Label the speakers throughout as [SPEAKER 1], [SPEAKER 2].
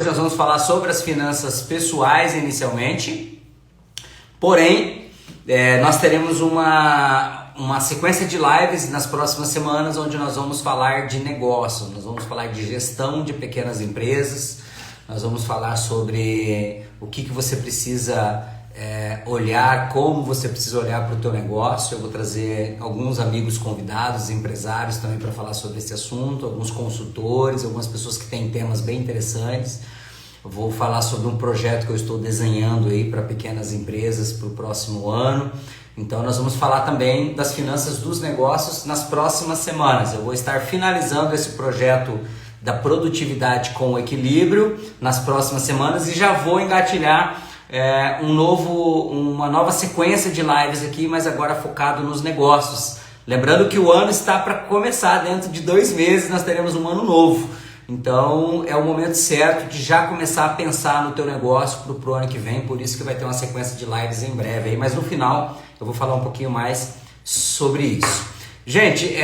[SPEAKER 1] Nós vamos falar sobre as finanças pessoais inicialmente, porém, nós teremos uma sequência de lives nas próximas semanas onde nós vamos falar de negócio, nós vamos falar de gestão de pequenas empresas, nós vamos falar sobre o que você precisa olhar, como você precisa olhar para o teu negócio. Eu vou trazer alguns amigos convidados, empresários também para falar sobre esse assunto, alguns consultores, algumas pessoas que têm temas bem interessantes. Eu vou falar sobre um projeto que eu estou desenhando aí para pequenas empresas para o próximo ano. Então nós vamos falar também das finanças dos negócios nas próximas semanas. Eu vou estar finalizando esse projeto da produtividade com equilíbrio nas próximas semanas e já vou engatilhar uma nova sequência de lives aqui, mas agora focado nos negócios. Lembrando que o ano está para começar, dentro de 2 meses nós teremos um ano novo. Então é o momento certo de já começar a pensar no teu negócio para o ano que vem, por isso que vai ter uma sequência de lives em breve aí, mas no final eu vou falar um pouquinho mais sobre isso. Gente,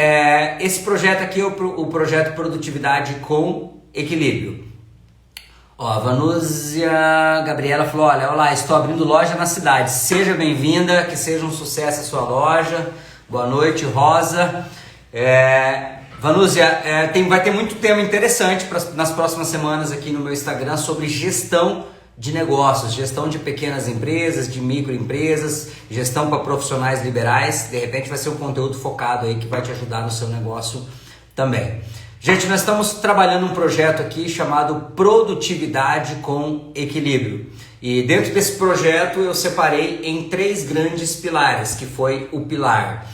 [SPEAKER 1] esse projeto aqui é o projeto Produtividade com Equilíbrio. Ó, a Vanúzia Gabriela falou, olá, estou abrindo loja na cidade, seja bem-vinda, que seja um sucesso a sua loja. Boa noite, Rosa. Vanúzia, vai ter muito tema interessante nas próximas semanas aqui no meu Instagram sobre gestão de negócios, gestão de pequenas empresas, de microempresas, gestão para profissionais liberais. De repente vai ser um conteúdo focado aí que vai te ajudar no seu negócio também. Gente, nós estamos trabalhando um projeto aqui chamado Produtividade com Equilíbrio. E dentro desse projeto eu separei em 3 grandes pilares, que foi o pilar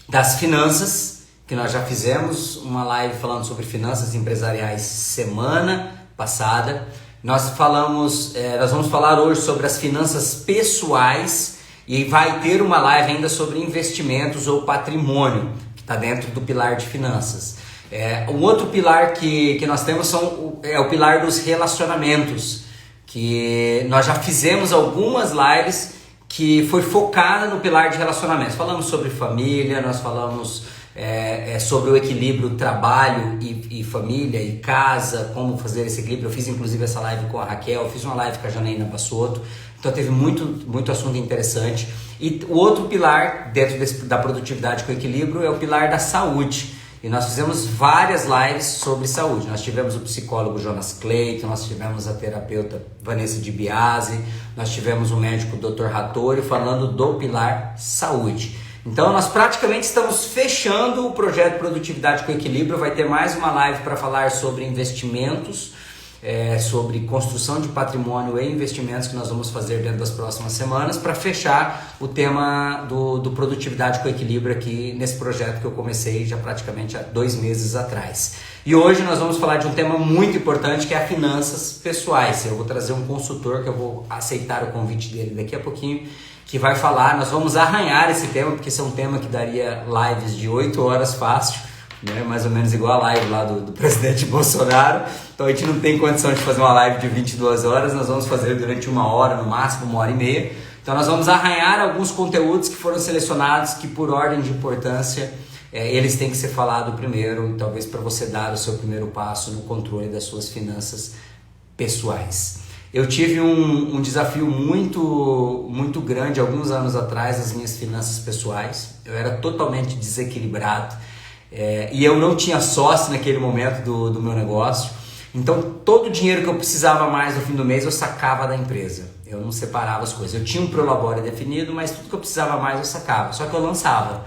[SPEAKER 1] das finanças, que nós já fizemos uma live falando sobre finanças empresariais semana passada. Nós vamos falar hoje sobre as finanças pessoais e vai ter uma live ainda sobre investimentos ou patrimônio, que está dentro do pilar de finanças. Um outro pilar que nós temos é o pilar dos relacionamentos, que nós já fizemos algumas lives que foi focada no pilar de relacionamentos. Falamos sobre família, nós falamos sobre o equilíbrio trabalho e família e casa, como fazer esse equilíbrio. Eu fiz inclusive essa live com a Raquel, fiz uma live com a Janaína Bassotto, então teve muito assunto interessante. E o outro pilar dentro da produtividade com equilíbrio é o pilar da saúde. E nós fizemos várias lives sobre saúde. Nós tivemos o psicólogo Jonas Clayton, nós tivemos a terapeuta Vanessa Di Biase, nós tivemos o médico Dr. Rattori falando do pilar saúde. Então nós praticamente estamos fechando o projeto Produtividade com Equilíbrio. Vai ter mais uma live para falar sobre investimentos, sobre construção de patrimônio e investimentos que nós vamos fazer dentro das próximas semanas para fechar o tema do Produtividade com Equilíbrio aqui nesse projeto que eu comecei já praticamente há 2 meses atrás. E hoje nós vamos falar de um tema muito importante que é as finanças pessoais. Eu vou trazer um consultor que eu vou aceitar o convite dele daqui a pouquinho, que vai falar, nós vamos arranhar esse tema, porque esse é um tema que daria lives de 8 horas fácil, né? Mais ou menos igual a live lá do presidente Bolsonaro. Então a gente não tem condição de fazer uma live de 22 horas, nós vamos fazer durante 1 hora, no máximo 1h30. Então nós vamos arranhar alguns conteúdos que foram selecionados, que por ordem de importância, eles têm que ser falados primeiro, talvez para você dar o seu primeiro passo no controle das suas finanças pessoais. Eu tive um desafio muito grande alguns anos atrás nas minhas finanças pessoais. Eu era totalmente desequilibrado e eu não tinha sócio naquele momento do meu negócio. Então todo o dinheiro que eu precisava mais no fim do mês eu sacava da empresa. Eu não separava as coisas. Eu tinha um prolabore definido, mas tudo que eu precisava mais eu sacava. Só que eu lançava.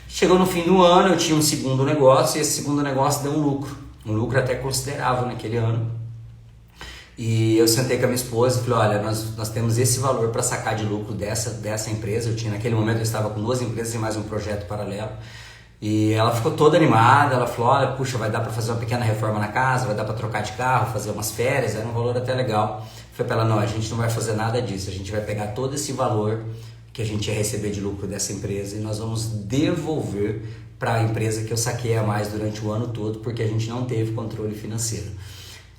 [SPEAKER 1] Chegou no fim do ano, eu tinha um segundo negócio e esse segundo negócio deu um lucro. Um lucro até considerável naquele ano. E eu sentei com a minha esposa e falei, olha, nós temos esse valor para sacar de lucro dessa empresa. Naquele momento eu estava com 2 empresas e mais um projeto paralelo. E ela ficou toda animada, ela falou, olha, puxa, vai dar para fazer uma pequena reforma na casa, vai dar para trocar de carro, fazer umas férias, era um valor até legal. Eu falei para ela, não, a gente não vai fazer nada disso, a gente vai pegar todo esse valor que a gente ia receber de lucro dessa empresa e nós vamos devolver para a empresa que eu saquei a mais durante o ano todo, porque a gente não teve controle financeiro.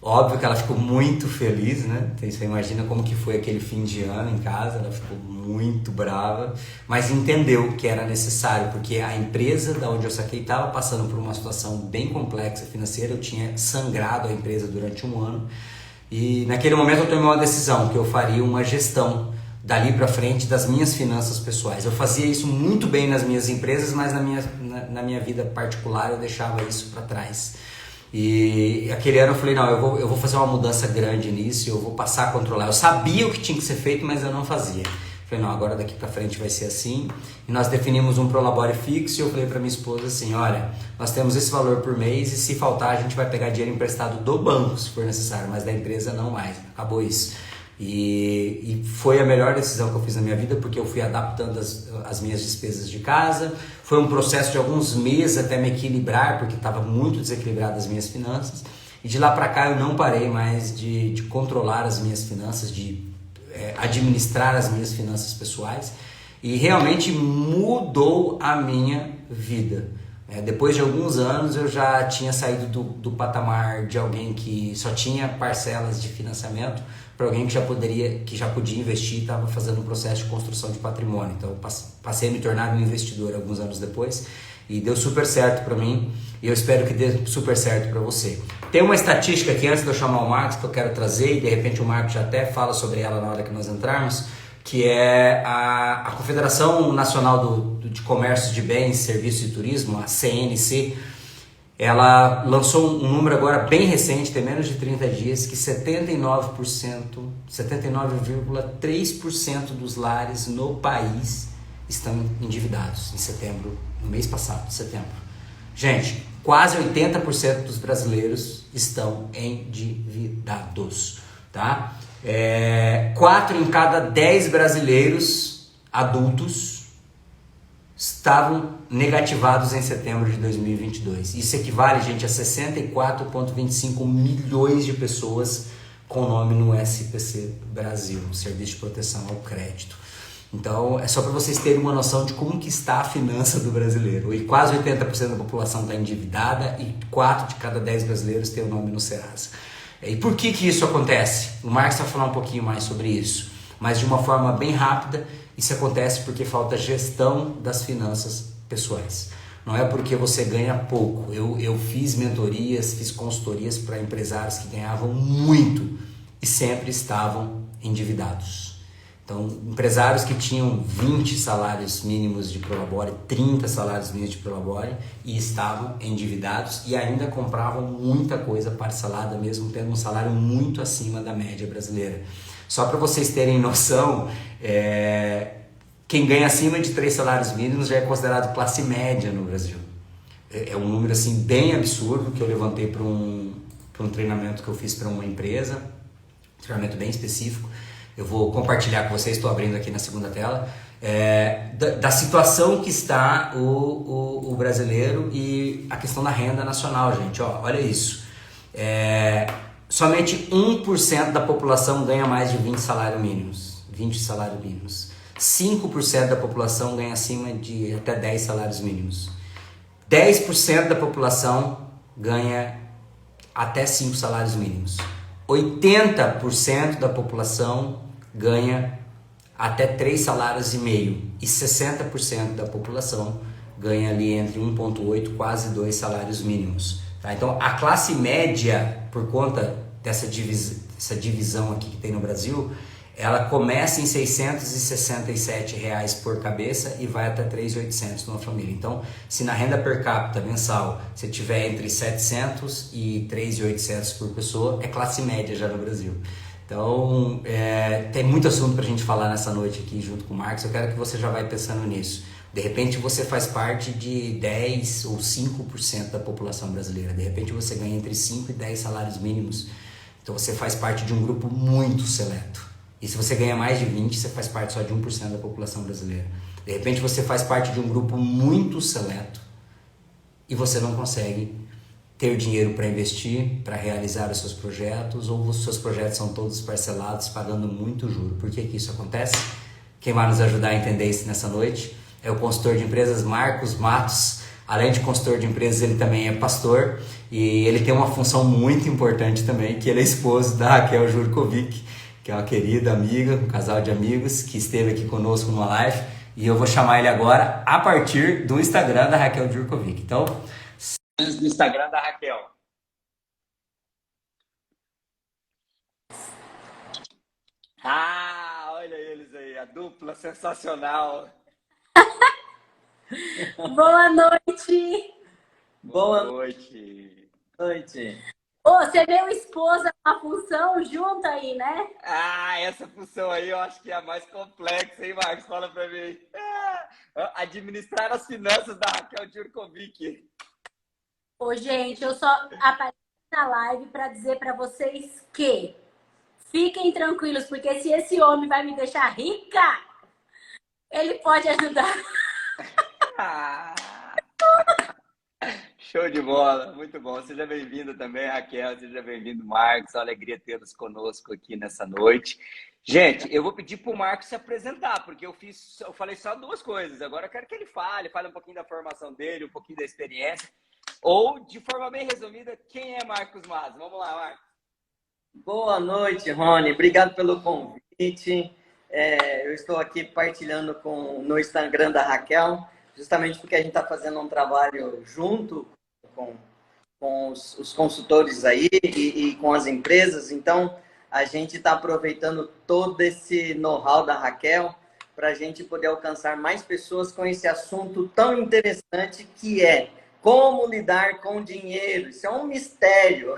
[SPEAKER 1] Óbvio que ela ficou muito feliz, né? Você imagina como que foi aquele fim de ano em casa, ela ficou muito brava, mas entendeu que era necessário, porque a empresa da onde eu saquei estava passando por uma situação bem complexa financeira, eu tinha sangrado a empresa durante 1 ano, E naquele momento eu tomei uma decisão, que eu faria uma gestão dali para frente das minhas finanças pessoais. Eu fazia isso muito bem nas minhas empresas, mas na minha vida particular eu deixava isso para trás. E aquele ano eu falei, não, eu vou fazer uma mudança grande nisso, eu vou passar a controlar. Eu sabia o que tinha que ser feito, mas eu não fazia. Falei, não, agora daqui para frente vai ser assim. E nós definimos um prolabore fixo e eu falei para minha esposa assim, olha, nós temos esse valor por mês e se faltar a gente vai pegar dinheiro emprestado do banco, se for necessário, mas da empresa não mais. Acabou isso. E foi a melhor decisão que eu fiz na minha vida, porque eu fui adaptando as minhas despesas de casa. Foi um processo de alguns meses até me equilibrar, porque estava muito desequilibrado as minhas finanças. E de lá para cá eu não parei mais de controlar as minhas finanças, de administrar as minhas finanças pessoais. E realmente mudou a minha vida. Depois de alguns anos eu já tinha saído do patamar de alguém que só tinha parcelas de financiamento para alguém que já podia investir e estava fazendo um processo de construção de patrimônio. Então eu passei a me tornar um investidor alguns anos depois e deu super certo para mim e eu espero que dê super certo para você. Tem uma estatística aqui antes de eu chamar o Marcos que eu quero trazer e de repente o Marcos já até fala sobre ela na hora que nós entrarmos, que é a Confederação Nacional de Comércio de Bens, Serviços e Turismo, a CNC. Ela lançou um número agora bem recente, tem menos de 30 dias, que 79,3% dos lares no país estão endividados em setembro, no mês passado, setembro. Gente, quase 80% dos brasileiros estão endividados, tá? 4 em cada 10 brasileiros adultos estavam negativados em setembro de 2022. Isso equivale, gente, a 64,25 milhões de pessoas com nome no SPC Brasil, no Serviço de Proteção ao Crédito. Então, é só para vocês terem uma noção de como que está a finança do brasileiro. E quase 80% da população está endividada e 4 de cada 10 brasileiros têm o nome no Serasa. E por que isso acontece? O Marcos vai falar um pouquinho mais sobre isso, mas de uma forma bem rápida. Isso acontece porque falta gestão das finanças pessoais. Não é porque você ganha pouco. Eu fiz mentorias, fiz consultorias para empresários que ganhavam muito e sempre estavam endividados. Então, empresários que tinham 20 salários mínimos de prolabore, 30 salários mínimos de prolabore e estavam endividados e ainda compravam muita coisa parcelada, mesmo tendo um salário muito acima da média brasileira. Só para vocês terem noção, quem ganha acima de 3 salários mínimos já é considerado classe média no Brasil. É um número assim, bem absurdo que eu levantei para um treinamento que eu fiz para uma empresa, um treinamento bem específico. Eu vou compartilhar com vocês, estou abrindo aqui na segunda tela, da situação que está o brasileiro e a questão da renda nacional, gente. Olha isso. Somente 1% da população ganha mais de 20 salários mínimos. 20 salários mínimos. 5% da população ganha acima de até 10 salários mínimos. 10% da população ganha até 5 salários mínimos. 80% da população ganha até 3 salários e meio e 60% da população ganha ali entre 1,8 quase 2 salários mínimos. Tá? Então a classe média, por conta dessa divisão aqui que tem no Brasil, ela começa em R$ 667 por cabeça e vai até 3.800 numa família. Então, se na renda per capita mensal você tiver entre 700 e 3.800 por pessoa, é classe média já no Brasil. Então, tem muito assunto para a gente falar nessa noite aqui junto com o Marcos. Eu quero que você já vai pensando nisso. De repente você faz parte de 10 ou 5% da população brasileira. De repente você ganha entre 5 e 10 salários mínimos. Então você faz parte de um grupo muito seleto. E se você ganha mais de 20, você faz parte só de 1% da população brasileira. De repente você faz parte de um grupo muito seleto e você não consegue ter dinheiro para investir, para realizar os seus projetos, ou os seus projetos são todos parcelados, pagando muito juro. Por que isso acontece? Quem vai nos ajudar a entender isso nessa noite é o consultor de empresas Marcos Matos. Além de consultor de empresas, ele também é pastor e ele tem uma função muito importante também, que ele é esposo da Raquel Jurkovic, que é uma querida amiga, um casal de amigos que esteve aqui conosco numa live, e eu vou chamar ele agora a partir do Instagram da Raquel Jurkovic. Então, do Instagram da Raquel.
[SPEAKER 2] dupla sensacional.
[SPEAKER 3] Boa noite!
[SPEAKER 2] Boa
[SPEAKER 4] Boa
[SPEAKER 2] noite.
[SPEAKER 4] noite.
[SPEAKER 3] Ô, você meu esposa na função junto aí, né?
[SPEAKER 2] Ah, essa função aí eu acho que é a mais complexa, hein, Marcos? Fala pra mim. Administrar as finanças da Raquel Djurkovic.
[SPEAKER 3] Ô, gente, eu só apareci na live para dizer para vocês que fiquem tranquilos, porque se esse homem vai me deixar rica, ele pode ajudar.
[SPEAKER 2] Ah, show de bola, muito bom. Seja bem-vindo também, Raquel. Seja bem-vindo, Marcos. Uma alegria tê-los conosco aqui nessa noite. Gente, eu vou pedir para o Marcos se apresentar, porque eu falei só duas coisas. Agora eu quero que ele fale um pouquinho da formação dele, um pouquinho da experiência. Ou, de forma bem resumida, quem é Marcos Matos? Vamos lá, Marcos.
[SPEAKER 4] Boa noite, Rony. Obrigado pelo convite. Eu estou aqui partilhando no Instagram da Raquel, justamente porque a gente está fazendo um trabalho junto com, com os consultores aí e com as empresas. Então, a gente está aproveitando todo esse know-how da Raquel para a gente poder alcançar mais pessoas com esse assunto tão interessante que é como lidar com dinheiro. Isso é um mistério.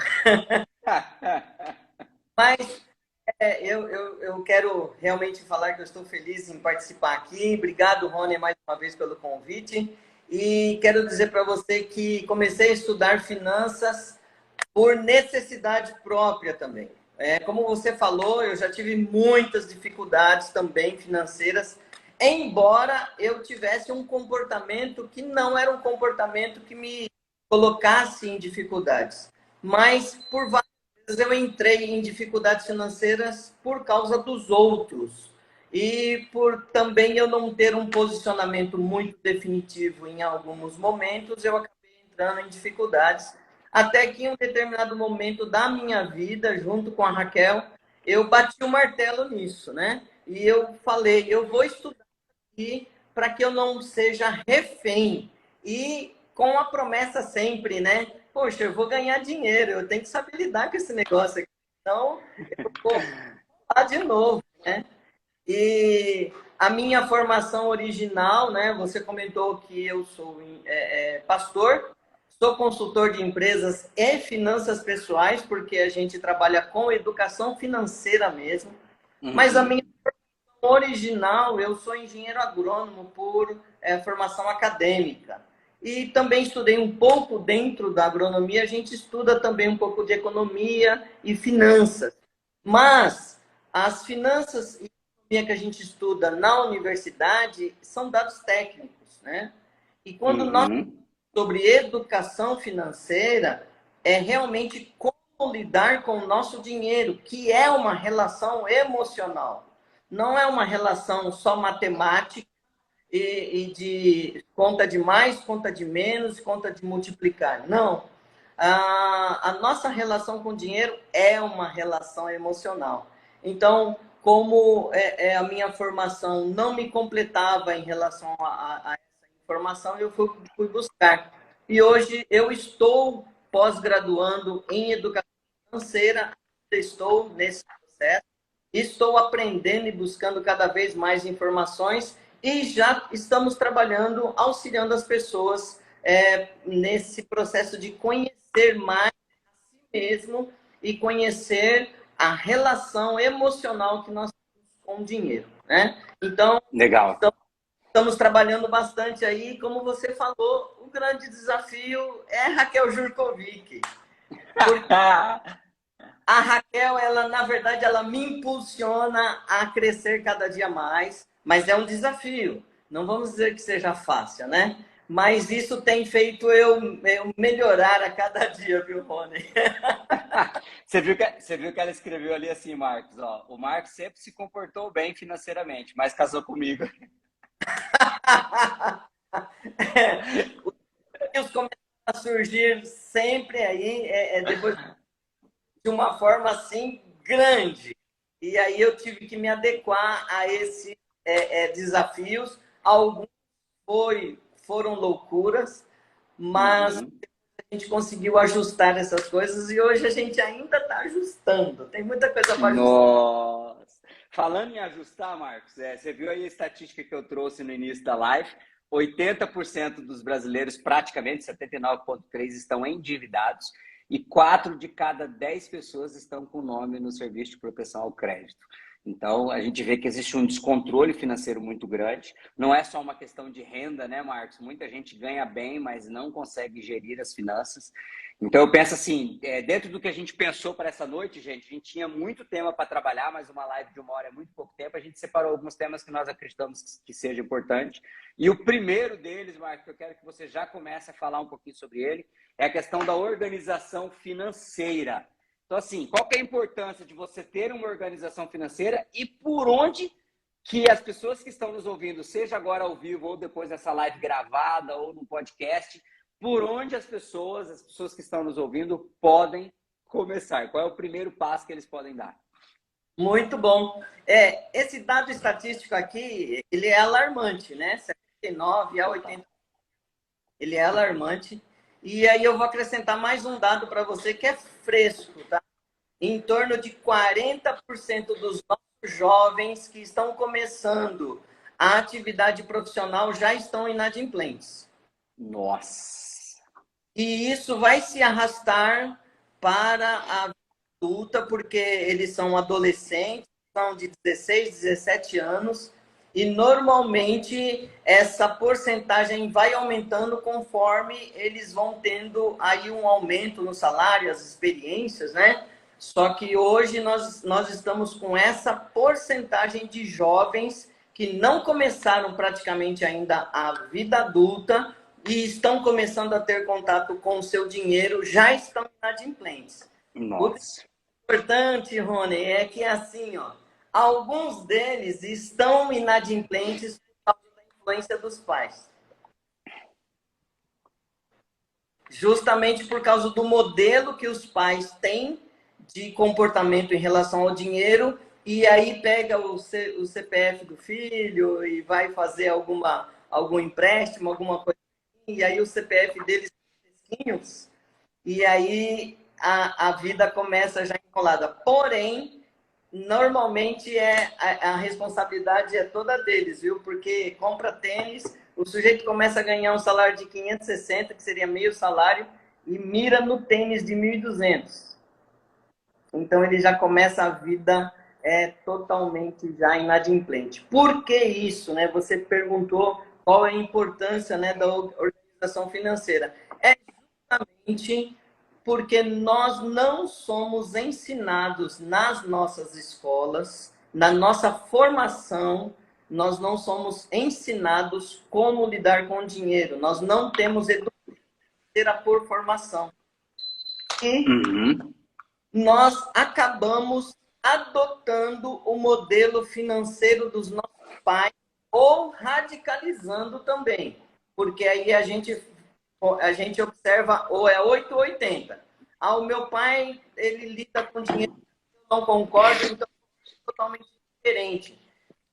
[SPEAKER 4] Mas eu quero realmente falar que eu estou feliz em participar aqui. Obrigado, Rony, mais uma vez pelo convite. E quero dizer para você que comecei a estudar finanças por necessidade própria também. Como você falou, eu já tive muitas dificuldades também financeiras, embora eu tivesse um comportamento que não era um comportamento que me colocasse em dificuldades. Mas por várias vezes eu entrei em dificuldades financeiras por causa dos outros. E por também eu não ter um posicionamento muito definitivo em alguns momentos, eu acabei entrando em dificuldades. Até que em um determinado momento da minha vida, junto com a Raquel, eu bati o martelo nisso, né? E eu falei, eu vou estudar aqui para que eu não seja refém. E com a promessa sempre, né? Poxa, eu vou ganhar dinheiro, eu tenho que saber lidar com esse negócio aqui. Então, eu vou lá de novo, né? E a minha formação original, né? Você comentou que eu sou pastor, sou consultor de empresas e finanças pessoais, porque a gente trabalha com educação financeira mesmo. Mas a minha original, eu sou engenheiro agrônomo por formação acadêmica. E também estudei um pouco dentro da agronomia, a gente estuda também um pouco de economia e finanças. Mas as finanças e economia que a gente estuda na universidade são dados técnicos, né? E quando nós
[SPEAKER 2] Uhum.
[SPEAKER 4] sobre educação financeira, é realmente como lidar com o nosso dinheiro, que é uma relação emocional. Não é uma relação só matemática e de conta de mais, conta de menos, conta de multiplicar. Não. A nossa relação com o dinheiro é uma relação emocional. Então, como a minha formação não me completava em relação a essa informação, eu fui buscar. E hoje eu estou pós-graduando em educação financeira, estou nesse processo, estou aprendendo e buscando cada vez mais informações e já estamos trabalhando, auxiliando as pessoas nesse processo de conhecer mais a si mesmo e conhecer a relação emocional que nós temos com o dinheiro, né? Então,
[SPEAKER 2] Legal.
[SPEAKER 4] estamos trabalhando bastante aí. Como você falou, o grande desafio é Raquel Jurkovic. Porque a Raquel, ela, na verdade, ela me impulsiona a crescer cada dia mais, mas é um desafio. Não vamos dizer que seja fácil, né? Mas isso tem feito eu melhorar a cada dia, viu, Rony?
[SPEAKER 2] Você viu que ela escreveu ali assim, Marcos, ó, o Marcos sempre se comportou bem financeiramente, mas casou comigo.
[SPEAKER 4] Os começam a surgir sempre aí, depois de uma forma assim grande. E aí eu tive que me adequar a esses desafios. Alguns foram loucuras, mas
[SPEAKER 2] Uhum.
[SPEAKER 4] a gente conseguiu ajustar essas coisas e hoje a gente ainda está ajustando. Tem muita coisa para ajustar.
[SPEAKER 2] Nossa. Falando em ajustar, Marcos, você viu aí a estatística que eu trouxe no início da live, 80% dos brasileiros, praticamente 79,3%, estão endividados e 4 de cada 10 pessoas estão com nome no serviço de proteção ao crédito. Então, a gente vê que existe um descontrole financeiro muito grande. Não é só uma questão de renda, né, Marcos? Muita gente ganha bem, mas não consegue gerir as finanças. Então, eu penso assim, dentro do que a gente pensou para essa noite, gente, a gente tinha muito tema para trabalhar, mas uma live de 1 hora é muito pouco tempo. A gente separou alguns temas que nós acreditamos que seja importante. E o primeiro deles, Marcos, que eu quero que você já comece a falar um pouquinho sobre ele, é a questão da organização financeira. Então, assim, qual que é a importância de você ter uma organização financeira e por onde que as pessoas que estão nos ouvindo, seja agora ao vivo ou depois dessa live gravada ou no podcast, por onde as pessoas que estão nos ouvindo podem começar? Qual é o primeiro passo que eles podem dar?
[SPEAKER 4] Muito bom. Esse dado estatístico aqui, ele é alarmante, né? 79 a 80. Ele é alarmante. E aí eu vou acrescentar mais um dado para você que é fresco, tá? Em torno de 40% dos nossos jovens que estão começando a atividade profissional já estão inadimplentes.
[SPEAKER 2] Nossa!
[SPEAKER 4] E isso vai se arrastar para a vida adulta, porque eles são adolescentes, são de 16, 17 anos, e normalmente essa porcentagem vai aumentando conforme eles vão tendo aí um aumento no salário, as experiências, né? Só que hoje nós estamos com essa porcentagem de jovens que não começaram praticamente ainda a vida adulta e estão começando a ter contato com o seu dinheiro, já estão inadimplentes.
[SPEAKER 2] Nossa!
[SPEAKER 4] O importante, Rony, é que assim, ó, alguns deles estão inadimplentes por causa da influência dos pais. Justamente por causa do modelo que os pais têm de comportamento em relação ao dinheiro, e aí pega o CPF do filho e vai fazer algum empréstimo, alguma coisa assim, e aí o CPF deles são fresquinhos, e aí a vida começa já enrolada. Porém, normalmente a responsabilidade é toda deles, viu? Porque compra tênis, o sujeito começa a ganhar um salário de 560, que seria meio salário, e mira no tênis de 1.200. Então ele já começa a vida totalmente já inadimplente. Por que isso, né? Você perguntou qual é a importância, né, da organização financeira. É justamente porque nós não somos ensinados nas nossas escolas, na nossa formação, nós não somos ensinados como lidar com o dinheiro. Nós não temos educação por formação. E nós acabamos adotando o modelo financeiro dos nossos pais ou radicalizando também. Porque aí a gente observa ou é 8 ou 80. O meu pai, ele lida com dinheiro, eu não concordo, então é totalmente diferente.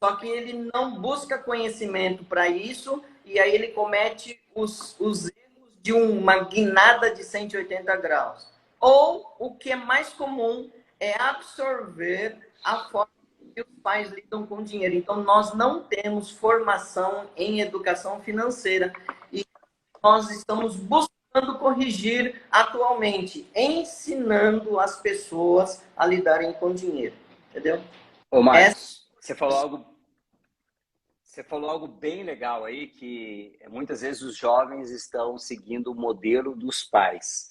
[SPEAKER 4] Só que ele não busca conhecimento para isso e aí ele comete os erros de uma guinada de 180 graus. Ou, o que é mais comum, é absorver a forma que os pais lidam com o dinheiro. Então, nós não temos formação em educação financeira e nós estamos buscando corrigir atualmente, ensinando as pessoas a lidarem com o dinheiro. Entendeu?
[SPEAKER 2] Ô, Marcos, você falou algo bem legal aí, que muitas vezes os jovens estão seguindo o modelo dos pais.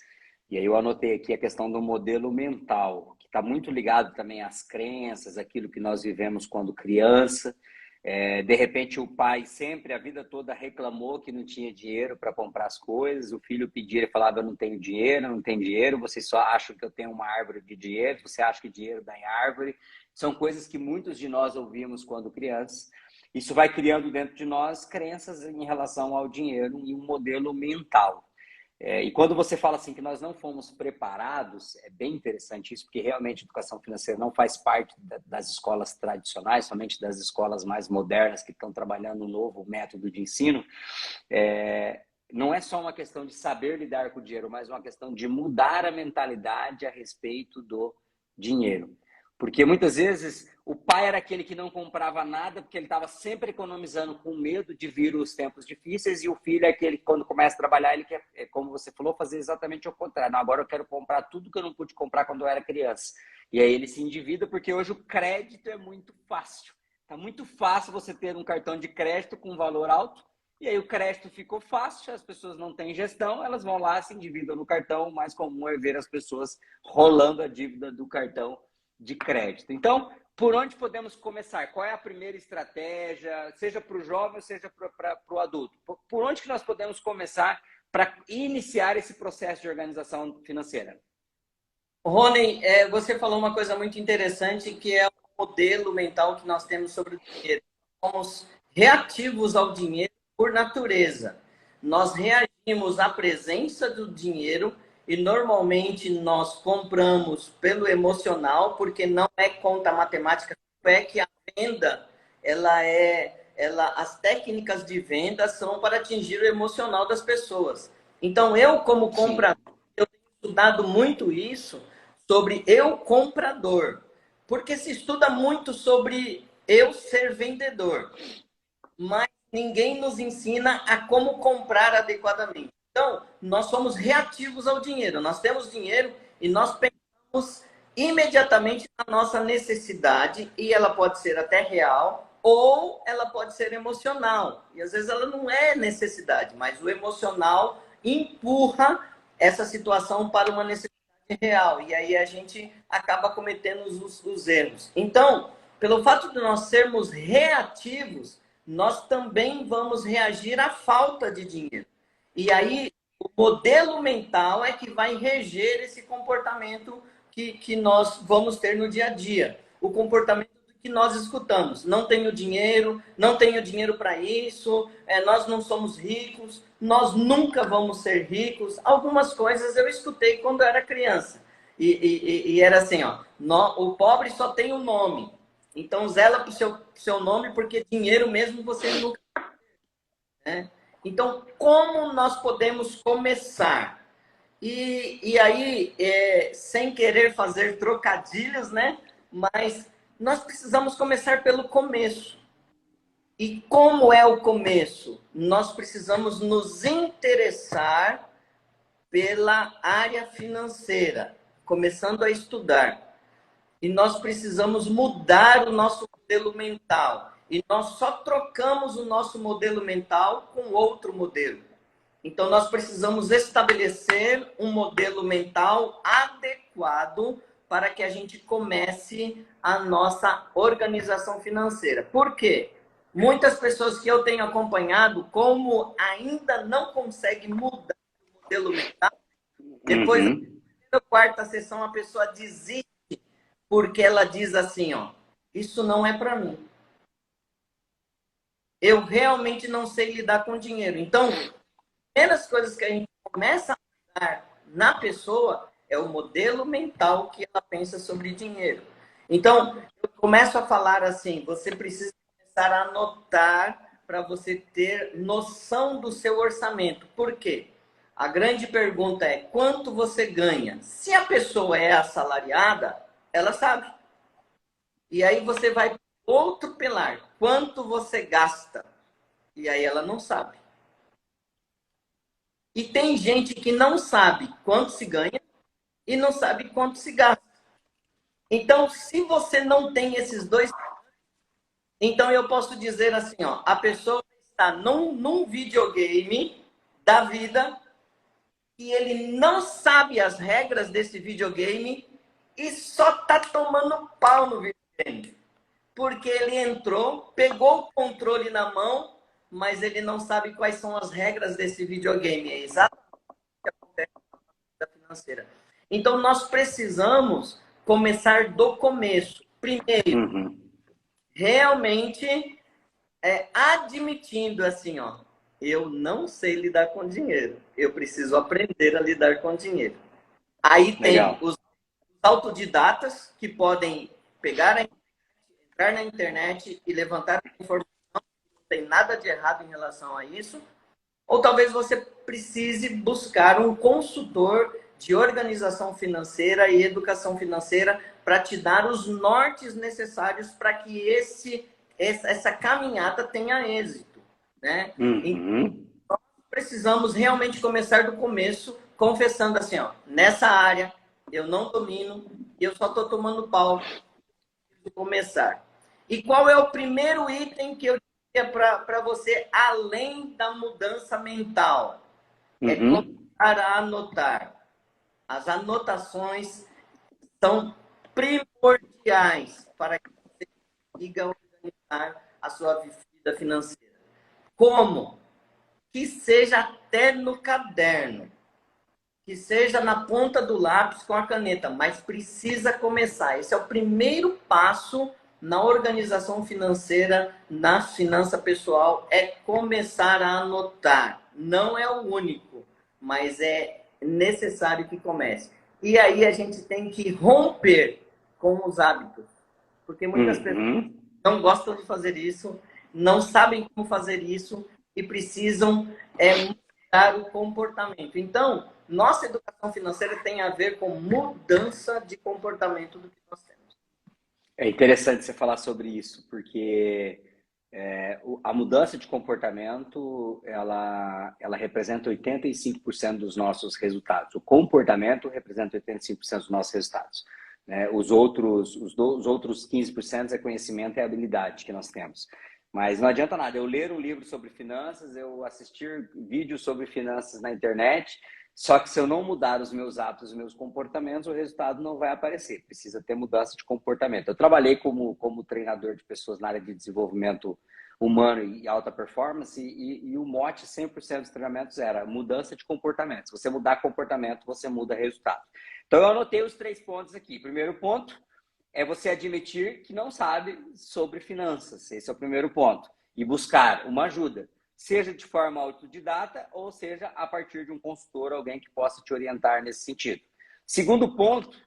[SPEAKER 2] E aí eu anotei aqui a questão do modelo mental, que está muito ligado também às crenças, aquilo que nós vivemos quando criança. De repente o pai sempre, a vida toda, reclamou que não tinha dinheiro para comprar as coisas, o filho pedia e falava, eu não tenho dinheiro, vocês só acham que eu tenho uma árvore de dinheiro, você acha que dinheiro dá em árvore. São coisas que muitos de nós ouvimos quando crianças. Isso vai criando dentro de nós crenças em relação ao dinheiro e um modelo mental. E quando você fala assim que nós não fomos preparados, é bem interessante isso, porque realmente a educação financeira não faz parte das escolas tradicionais, somente das escolas mais modernas que estão trabalhando um novo método de ensino. Não é só uma questão de saber lidar com o dinheiro, mas uma questão de mudar a mentalidade a respeito do dinheiro. Porque muitas vezes pai era aquele que não comprava nada porque ele estava sempre economizando com medo de vir os tempos difíceis, e o filho é aquele que quando começa a trabalhar, ele quer, como você falou, fazer exatamente o contrário. Não, agora eu quero comprar tudo que eu não pude comprar quando eu era criança. E aí ele se endivida porque hoje o crédito é muito fácil. Tá muito fácil você ter um cartão de crédito com valor alto, e aí o crédito ficou fácil, as pessoas não têm gestão, elas vão lá, se endividam no cartão. O mais comum é ver as pessoas rolando a dívida do cartão de crédito. Então, por onde podemos começar? Qual é a primeira estratégia, seja para o jovem, seja para o adulto? Por onde que nós podemos começar para iniciar esse processo de organização financeira?
[SPEAKER 4] Rony, você falou uma coisa muito interessante, que é o modelo mental que nós temos sobre o dinheiro. Somos reativos ao dinheiro por natureza. Nós reagimos à presença do dinheiro e normalmente nós compramos pelo emocional, porque não é conta matemática, é que a venda, as técnicas de venda são para atingir o emocional das pessoas. Então, eu como comprador, eu tenho estudado muito isso sobre eu comprador, porque se estuda muito sobre eu ser vendedor, mas ninguém nos ensina a como comprar adequadamente. Então, nós somos reativos ao dinheiro. Nós temos dinheiro e nós pensamos imediatamente na nossa necessidade, e ela pode ser até real ou ela pode ser emocional. E às vezes ela não é necessidade, mas o emocional empurra essa situação para uma necessidade real. E aí a gente acaba cometendo os erros. Então, pelo fato de nós sermos reativos, nós também vamos reagir à falta de dinheiro. E aí, o modelo mental é que vai reger esse comportamento que nós vamos ter no dia a dia. O comportamento que nós escutamos. Não tenho dinheiro, não tenho dinheiro para isso, nós não somos ricos, nós nunca vamos ser ricos. Algumas coisas eu escutei quando eu era criança. E era assim, ó, o pobre só tem um nome. Então, zela para o seu nome, porque dinheiro mesmo você nunca tem, né? Então, como nós podemos começar? E aí, sem querer fazer trocadilhos, né? Mas nós precisamos começar pelo começo. E como é o começo? Nós precisamos nos interessar pela área financeira, começando a estudar. E nós precisamos mudar o nosso modelo mental. E nós só trocamos o nosso modelo mental com outro modelo. Então, nós precisamos estabelecer um modelo mental adequado para que a gente comece a nossa organização financeira. Por quê? Muitas pessoas que eu tenho acompanhado, como ainda não conseguem mudar o modelo mental, depois da quarta sessão a pessoa desiste, porque ela diz assim, ó, isso não é para mim. Eu realmente não sei lidar com dinheiro. Então, as primeiras coisas que a gente começa a mudar na pessoa é o modelo mental que ela pensa sobre dinheiro. Então, eu começo a falar assim, você precisa começar a anotar para você ter noção do seu orçamento. Por quê? A grande pergunta é, quanto você ganha? Se a pessoa é assalariada, ela sabe. E aí você vai para outro pilar. Quanto você gasta? E aí ela não sabe. E tem gente que não sabe quanto se ganha e não sabe quanto se gasta. Então, se você não tem esses dois, então eu posso dizer assim, ó, a pessoa está num videogame da vida e ele não sabe as regras desse videogame e só tá tomando pau no videogame. Porque ele entrou, pegou o controle na mão, mas ele não sabe quais são as regras desse videogame. É exatamente o que acontece na vida financeira. Então, nós precisamos começar do começo. Primeiro, realmente admitindo assim, ó, eu não sei lidar com dinheiro. Eu preciso aprender a lidar com dinheiro. Aí tem os autodidatas que podem pegar entrar na internet e levantar informação, não tem nada de errado em relação a isso. Ou talvez você precise buscar um consultor de organização financeira e educação financeira para te dar os nortes necessários para que essa caminhada tenha êxito, né?
[SPEAKER 2] Uhum.
[SPEAKER 4] Então, precisamos realmente começar do começo, confessando assim, ó, nessa área eu não domino, eu só estou tomando pau de começar. E qual é o primeiro item que eu diria para você, além da mudança mental? É
[SPEAKER 2] Uhum.
[SPEAKER 4] começar a anotar. As anotações são primordiais para que você consiga organizar a sua vida financeira. Como? Que seja até no caderno, que seja na ponta do lápis com a caneta, mas precisa começar. Esse é o primeiro passo na organização financeira, na finança pessoal, é começar a anotar. Não é o único, mas é necessário que comece. E aí a gente tem que romper com os hábitos, porque muitas pessoas não gostam de fazer isso, não sabem como fazer isso e precisam mudar o comportamento. Então, nossa educação financeira tem a ver com mudança de comportamento do que nós temos.
[SPEAKER 2] É interessante você falar sobre isso, porque a mudança de comportamento, ela representa 85% dos nossos resultados. O comportamento representa 85% dos nossos resultados. Né? Os outros 15% é conhecimento e habilidade que nós temos. Mas não adianta nada eu ler um livro sobre finanças, eu assistir vídeos sobre finanças na internet, só que se eu não mudar os meus hábitos, os meus comportamentos, o resultado não vai aparecer. Precisa ter mudança de comportamento. Eu trabalhei como treinador de pessoas na área de desenvolvimento humano e alta performance e o mote 100% dos treinamentos era mudança de comportamento. Se você mudar comportamento, você muda resultado. Então eu anotei os 3 pontos aqui. Primeiro ponto é você admitir que não sabe sobre finanças. Esse é o primeiro ponto. E buscar uma ajuda. Seja de forma autodidata ou seja a partir de um consultor, alguém que possa te orientar nesse sentido. Segundo ponto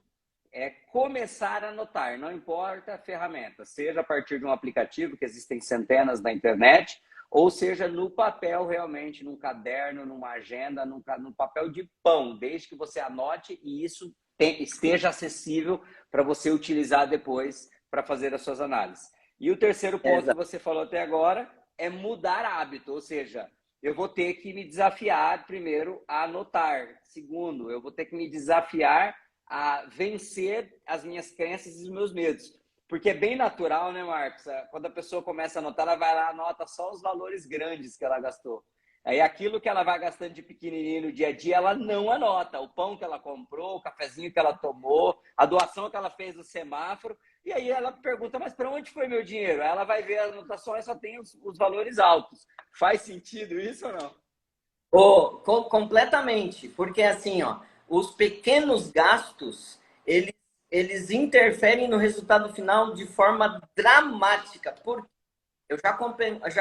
[SPEAKER 2] é começar a anotar, não importa a ferramenta, seja a partir de um aplicativo, que existem centenas na internet, ou seja no papel realmente, num caderno, numa agenda, num papel de pão, desde que você anote e isso esteja acessível para você utilizar depois para fazer as suas análises. E o terceiro ponto que você falou até agora é mudar hábito, ou seja, eu vou ter que me desafiar, primeiro, a anotar. Segundo, eu vou ter que me desafiar a vencer as minhas crenças e os meus medos. Porque é bem natural, né, Marcos? Quando a pessoa começa a anotar, ela vai lá, anota só os valores grandes que ela gastou. Aí aquilo que ela vai gastando de pequenininho no dia a dia, ela não anota. O pão que ela comprou, o cafezinho que ela tomou, a doação que ela fez no semáforo. E aí ela pergunta, mas para onde foi meu dinheiro? Aí ela vai ver as anotações, só tem os valores altos. Faz sentido isso ou não?
[SPEAKER 4] Completamente. Porque assim, ó, os pequenos gastos, eles interferem no resultado final de forma dramática. Porque eu já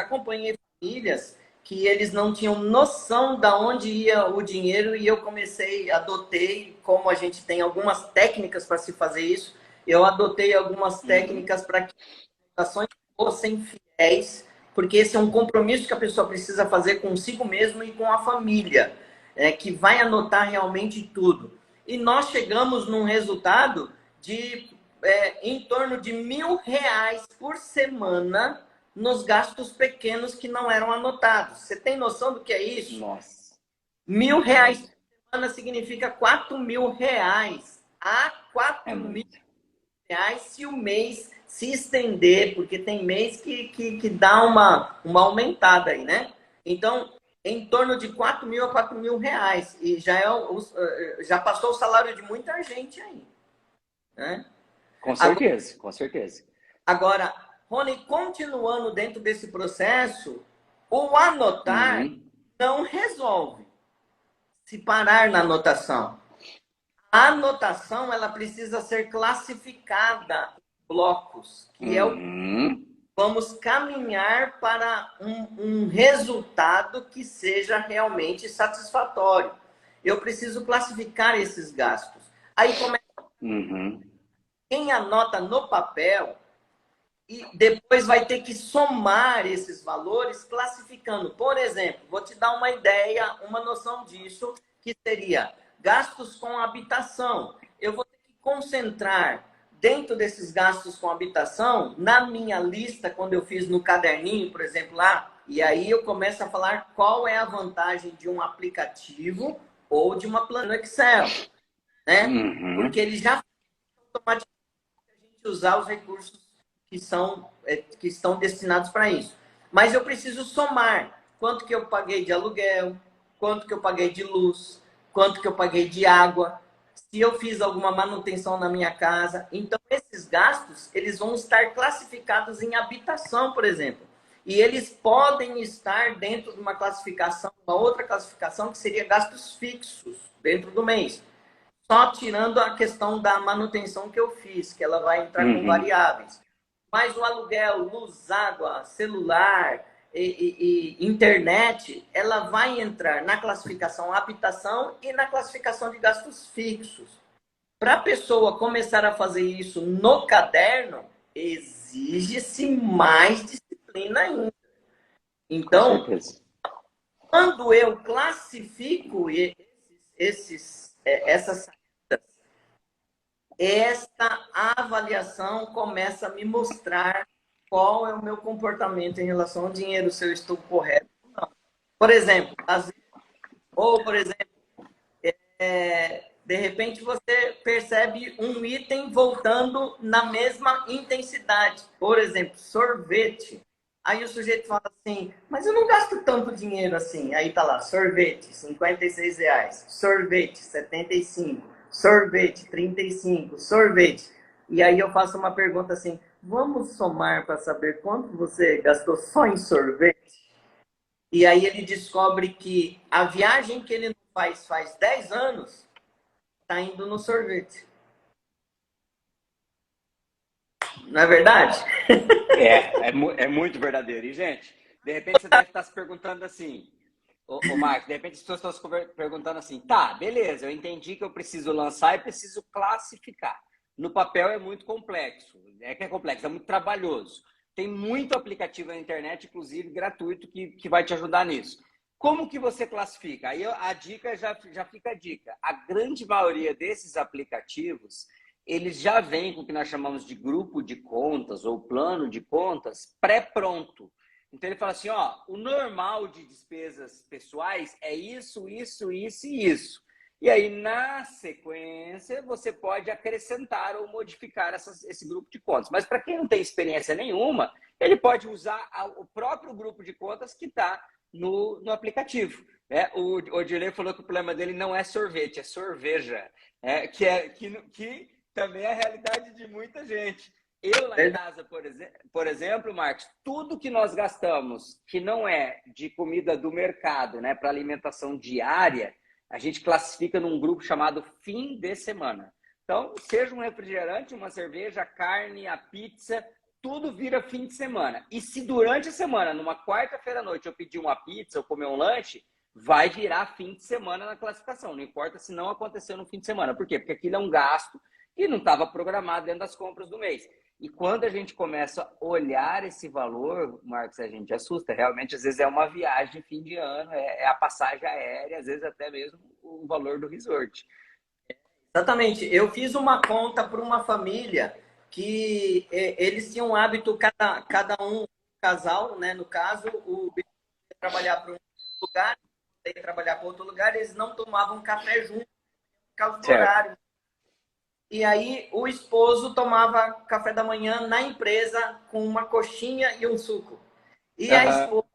[SPEAKER 4] acompanhei famílias que eles não tinham noção de onde ia o dinheiro e eu adotei, como a gente tem algumas técnicas para se fazer isso, eu adotei algumas técnicas para que as ações fossem fiéis, porque esse é um compromisso que a pessoa precisa fazer consigo mesmo e com a família, que vai anotar realmente tudo. E nós chegamos num resultado de em torno de R$1.000 por semana nos gastos pequenos que não eram anotados. Você tem noção do que é isso?
[SPEAKER 2] Nossa.
[SPEAKER 4] R$1.000 por semana significa R$4.000. A R$4.000 se o mês se estender, porque tem mês que dá uma aumentada aí, né? Então, em torno de R$4.000 a R$4.000. E já passou o salário de muita gente aí. Né?
[SPEAKER 2] Com certeza, com certeza.
[SPEAKER 4] Agora, Rony, continuando dentro desse processo, o anotar não resolve se parar na anotação. A anotação ela precisa ser classificada em blocos, que é o vamos caminhar para um resultado que seja realmente satisfatório. Eu preciso classificar esses gastos. Aí começa. Quem anota no papel e depois vai ter que somar esses valores classificando. Por exemplo, vou te dar uma ideia, uma noção disso, que seria Gastos com habitação. Eu vou ter que concentrar dentro desses gastos com habitação, na minha lista, quando eu fiz no caderninho, por exemplo, lá, e aí eu começo a falar qual é a vantagem de um aplicativo ou de uma planilha Excel, né? Porque ele já automaticamente a gente usar os recursos que estão destinados para isso. Mas eu preciso somar quanto que eu paguei de aluguel, quanto que eu paguei de luz, quanto que eu paguei de água, se eu fiz alguma manutenção na minha casa. Então, esses gastos, eles vão estar classificados em habitação, por exemplo. E eles podem estar dentro de uma classificação, uma outra classificação, que seria gastos fixos dentro do mês. Só tirando a questão da manutenção que eu fiz, que ela vai entrar com variáveis. Mas o aluguel, luz, água, celular e internet, ela vai entrar na classificação habitação e na classificação de gastos fixos. Para a pessoa começar a fazer isso no caderno, exige-se mais disciplina ainda. Então, quando eu classifico essas saídas, esta avaliação começa a me mostrar qual é o meu comportamento em relação ao dinheiro, se eu estou correto ou não. Por exemplo, de repente você percebe um item voltando na mesma intensidade. Por exemplo, sorvete. Aí o sujeito fala assim, mas eu não gasto tanto dinheiro assim. Aí tá lá, sorvete, R$56. Sorvete, 75. Sorvete, 35. Sorvete. E aí eu faço uma pergunta assim, vamos somar para saber quanto você gastou só em sorvete? E aí ele descobre que a viagem que ele faz 10 anos, está indo no sorvete. Não é verdade?
[SPEAKER 2] É muito verdadeiro. E, gente, de repente você deve estar se perguntando assim, ô Marcos, de repente as pessoas estão se perguntando assim, tá, beleza, eu entendi que eu preciso lançar e preciso classificar. No papel é muito complexo, é complexo, é muito trabalhoso. Tem muito aplicativo na internet, inclusive gratuito, que vai te ajudar nisso. Como que você classifica? Aí a dica já fica a dica. A grande maioria desses aplicativos, eles já vêm com o que nós chamamos de grupo de contas ou plano de contas pré-pronto. Então ele fala assim, ó, o normal de despesas pessoais é isso, isso, isso e isso. E aí, na sequência, você pode acrescentar ou modificar esse grupo de contas. Mas para quem não tem experiência nenhuma, ele pode usar o próprio grupo de contas que está no aplicativo. O Odilei falou que o problema dele não é sorvete, é sorveja. Que também é a realidade de muita gente. Eu, lá em casa, por exemplo, Marcos, tudo que nós gastamos que não é de comida do mercado, né, para alimentação diária, a gente classifica num grupo chamado fim de semana. Então, seja um refrigerante, uma cerveja, a carne, a pizza, tudo vira fim de semana. E se durante a semana, numa quarta-feira à noite, eu pedir uma pizza ou comer um lanche, vai virar fim de semana na classificação. Não importa se não aconteceu no fim de semana. Por quê? Porque aquilo é um gasto que não estava programado dentro das compras do mês. E quando a gente começa a olhar esse valor, Marcos, a gente assusta. Realmente, às vezes é uma viagem de fim de ano, é a passagem aérea, às vezes até mesmo o valor do resort.
[SPEAKER 4] Exatamente. Eu fiz uma conta para uma família que eles tinham um hábito, cada um casal, né? No caso, o ia trabalhar para um lugar, ia trabalhar para outro lugar, eles não tomavam café juntos, por causa do horário. E aí o esposo tomava café da manhã na empresa com uma coxinha e um suco. E a esposa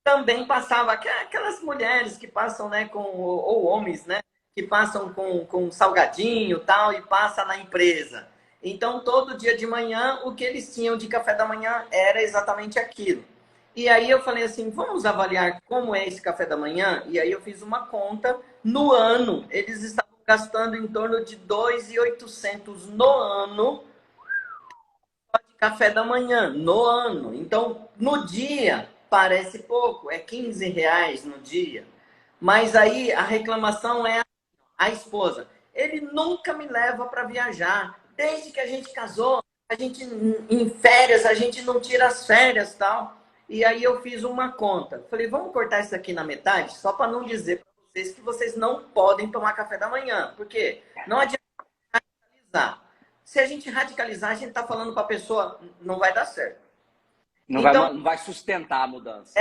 [SPEAKER 4] também passava, aquelas mulheres que passam, né, ou homens, né, que passam com salgadinho e tal, e passa na empresa. Então, todo dia de manhã, o que eles tinham de café da manhã era exatamente aquilo. E aí eu falei assim, vamos avaliar como é esse café da manhã? E aí eu fiz uma conta. No ano, eles estavam gastando em torno de 2.800 no ano de café da manhã, no ano. Então, no dia, parece pouco, é R$15 no dia. Mas aí a reclamação é a esposa. Ele nunca me leva para viajar. Desde que a gente casou, a gente em férias, a gente não tira as férias e tal. E aí eu fiz uma conta. Falei, vamos cortar isso aqui na metade, só para não dizer para vocês que vocês não podem tomar café da manhã. Por quê? Não adianta radicalizar. Se a gente radicalizar, a gente está falando para a pessoa, não vai dar certo.
[SPEAKER 2] Então, não vai sustentar a mudança.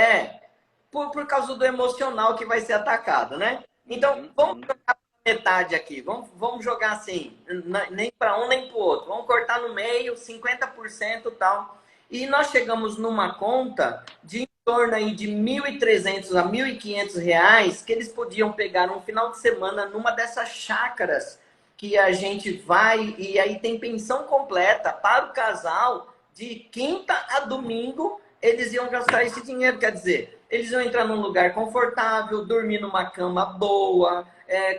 [SPEAKER 4] Por causa do emocional que vai ser atacado, né? Então, vamos jogar metade aqui. Vamos jogar assim, nem para um nem para o outro. Vamos cortar no meio, 50% e tal. E nós chegamos numa conta de em torno aí de R$1.300 a R$1.500 que eles podiam pegar um final de semana numa dessas chácaras que a gente vai e aí tem pensão completa para o casal de quinta a domingo. Eles iam gastar esse dinheiro, quer dizer, eles iam entrar num lugar confortável, dormir numa cama boa,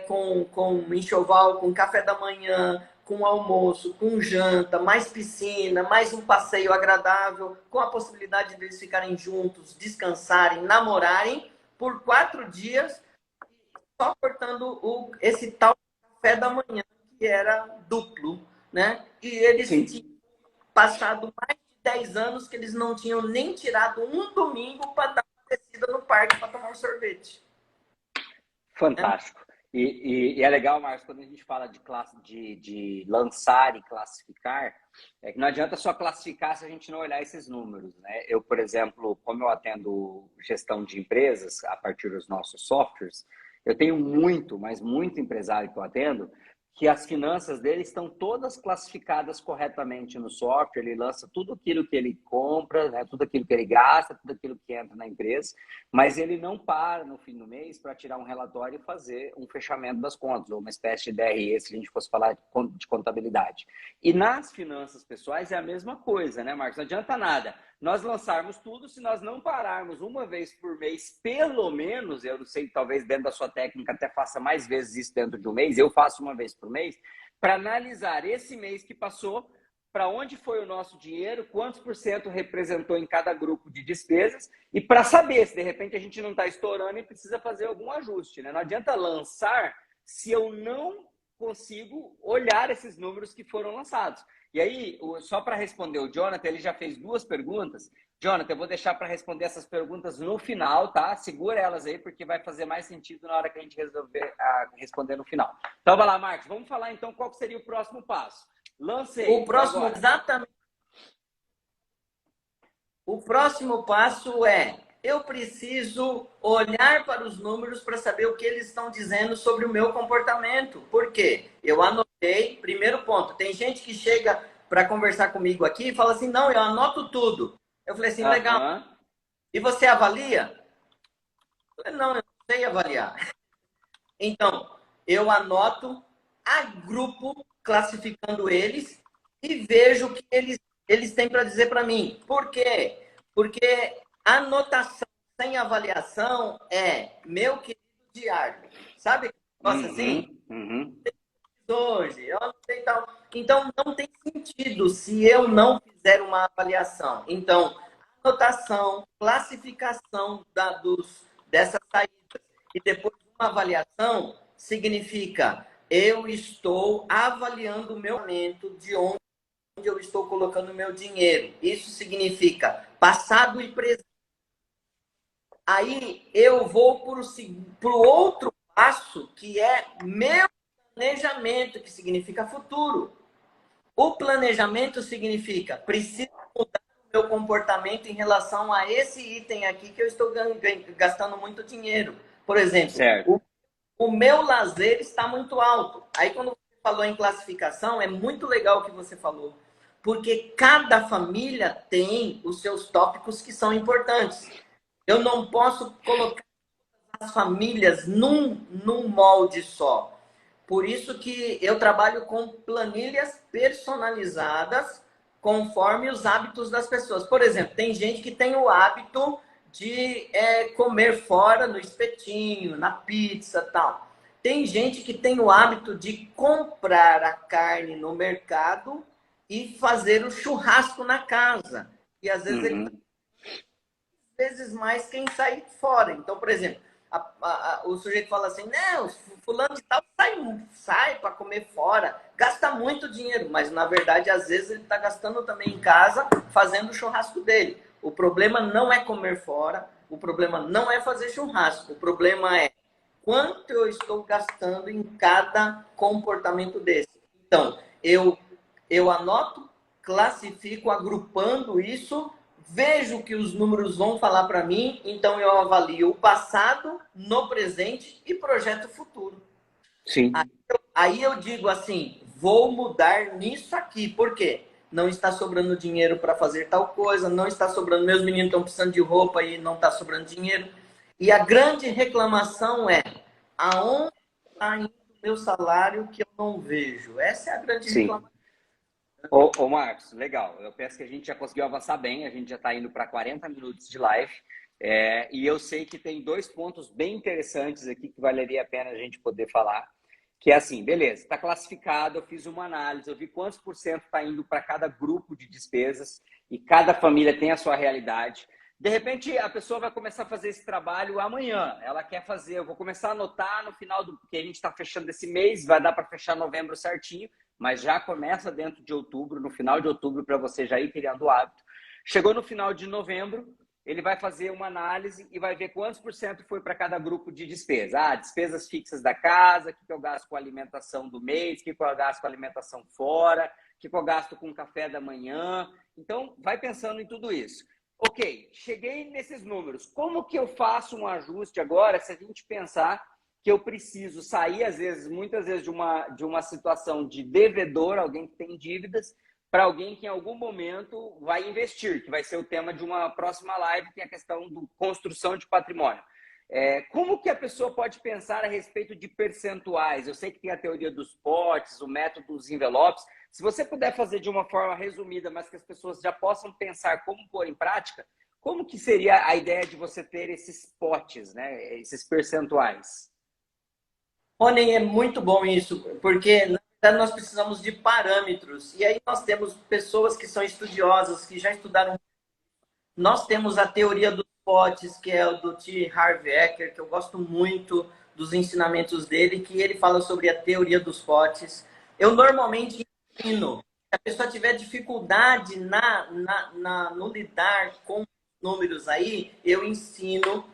[SPEAKER 4] com enxoval, com café da manhã, com almoço, com janta, mais piscina, mais um passeio agradável, com a possibilidade de eles ficarem juntos, descansarem, namorarem por 4 dias, só cortando esse tal café da manhã, que era duplo, né? E eles tinham passado mais de 10 anos que eles não tinham nem tirado um domingo para dar uma descida no parque para tomar um sorvete.
[SPEAKER 2] Fantástico. E é legal, Marcos, quando a gente fala de lançar e classificar, é que não adianta só classificar se a gente não olhar esses números, né? Eu, por exemplo, como eu atendo gestão de empresas a partir dos nossos softwares, eu tenho muito, mas muito empresário que eu atendo, que as finanças dele estão todas classificadas corretamente no software. Ele lança tudo aquilo que ele compra, né, tudo aquilo que ele gasta, tudo aquilo que entra na empresa, mas ele não para no fim do mês para tirar um relatório e fazer um fechamento das contas, ou uma espécie de DRE, se a gente fosse falar de contabilidade. E nas finanças pessoais é a mesma coisa, né, Marcos? Não adianta nada nós lançarmos tudo se nós não pararmos uma vez por mês, pelo menos. Eu não sei, talvez dentro da sua técnica até faça mais vezes isso dentro de um mês, eu faço uma vez por mês, para analisar esse mês que passou, para onde foi o nosso dinheiro, quantos % representou em cada grupo de despesas, e para saber se de repente a gente não está estourando e precisa fazer algum ajuste, né? Não adianta lançar se eu não consigo olhar esses números que foram lançados. E aí, só para responder o Jonathan, ele já fez 2 perguntas. Jonathan, eu vou deixar para responder essas perguntas no final, tá? Segura elas aí, porque vai fazer mais sentido na hora que a gente resolver responder no final. Então, vai lá, Marcos. Vamos falar, então, qual que seria o próximo passo. Lancei.
[SPEAKER 4] O próximo, exatamente. O próximo passo é: eu preciso olhar para os números para saber o que eles estão dizendo sobre o meu comportamento. Por quê? Eu anotei, primeiro ponto, tem gente que chega para conversar comigo aqui e fala assim, não, eu anoto tudo. Eu falei assim, legal. E você avalia? Eu falei, não, eu não sei avaliar. Então, eu anoto, agrupo, classificando eles e vejo o que eles têm para dizer para mim. Por quê? Porque anotação sem avaliação é meu querido diário. Sabe? Nossa, assim? Hoje, eu anotei tal. Então, não tem sentido se eu não fizer uma avaliação. Então, anotação, classificação dessas saídas e depois uma avaliação significa eu estou avaliando o meu momento de onde eu estou colocando o meu dinheiro. Isso significa passado e presente. Aí eu vou para o outro passo, que é meu planejamento, que significa futuro. O planejamento significa preciso mudar o meu comportamento em relação a esse item aqui que eu estou gastando muito dinheiro. Por exemplo, o meu lazer está muito alto. Aí quando você falou em classificação, é muito legal o que você falou. Porque cada família tem os seus tópicos que são importantes. Eu não posso colocar as famílias num molde só. Por isso que eu trabalho com planilhas personalizadas conforme os hábitos das pessoas. Por exemplo, tem gente que tem o hábito de comer fora no espetinho, na pizza e tal. Tem gente que tem o hábito de comprar a carne no mercado e fazer o churrasco na casa. E às vezes ele vezes mais quem sai fora. Então, por exemplo, o sujeito fala assim, não, fulano de tal sai para comer fora, gasta muito dinheiro, mas na verdade, às vezes, ele está gastando também em casa, fazendo o churrasco dele. O problema não é comer fora, o problema não é fazer churrasco, o problema é quanto eu estou gastando em cada comportamento desse. Então, eu anoto, classifico, agrupando isso, vejo o que os números vão falar para mim, então eu avalio o passado, no presente e projeto futuro.
[SPEAKER 2] Sim.
[SPEAKER 4] Aí eu digo assim, vou mudar nisso aqui. Por quê? Não está sobrando dinheiro para fazer tal coisa, não está sobrando, meus meninos estão precisando de roupa e não está sobrando dinheiro. E a grande reclamação é, aonde está indo o meu salário que eu não vejo? Essa é a grande reclamação.
[SPEAKER 2] Sim. Ô, Marcos, legal. Eu penso que a gente já conseguiu avançar bem, a gente já está indo para 40 minutos de live. E eu sei que tem dois pontos bem interessantes aqui que valeria a pena a gente poder falar. Que é assim, beleza, está classificado, eu fiz uma análise, eu vi quantos por cento está indo para cada grupo de despesas e cada família tem a sua realidade. De repente, a pessoa vai começar a fazer esse trabalho amanhã. Ela quer fazer, eu vou começar a anotar no final do... Porque a gente está fechando esse mês, vai dar para fechar novembro certinho, mas já começa dentro de outubro, no final de outubro, para você já ir criando o hábito. Chegou no final de novembro, ele vai fazer uma análise e vai ver quantos por cento foi para cada grupo de despesa. Despesas fixas da casa, o que eu gasto com alimentação do mês, o que eu gasto com alimentação fora, o que eu gasto com café da manhã. Então, vai pensando em tudo isso. Ok, cheguei nesses números. Como que eu faço um ajuste agora se a gente pensar que eu preciso sair, às vezes, muitas vezes, de uma situação de devedor, alguém que tem dívidas, para alguém que em algum momento vai investir, que vai ser o tema de uma próxima live, que é a questão da construção de patrimônio. Como que a pessoa pode pensar a respeito de percentuais? Eu sei que tem a teoria dos potes, o método dos envelopes. Se você puder fazer de uma forma resumida, mas que as pessoas já possam pensar como pôr em prática, como que seria a ideia de você ter esses potes, né? Esses percentuais?
[SPEAKER 4] Rony, é muito bom isso, porque na verdade nós precisamos de parâmetros. E aí nós temos pessoas que são estudiosas, que já estudaram. Nós temos a teoria dos potes, que é o do T. Harv Eker, que eu gosto muito dos ensinamentos dele, que ele fala sobre a teoria dos potes. Eu normalmente ensino, se a pessoa tiver dificuldade no lidar com números aí, eu ensino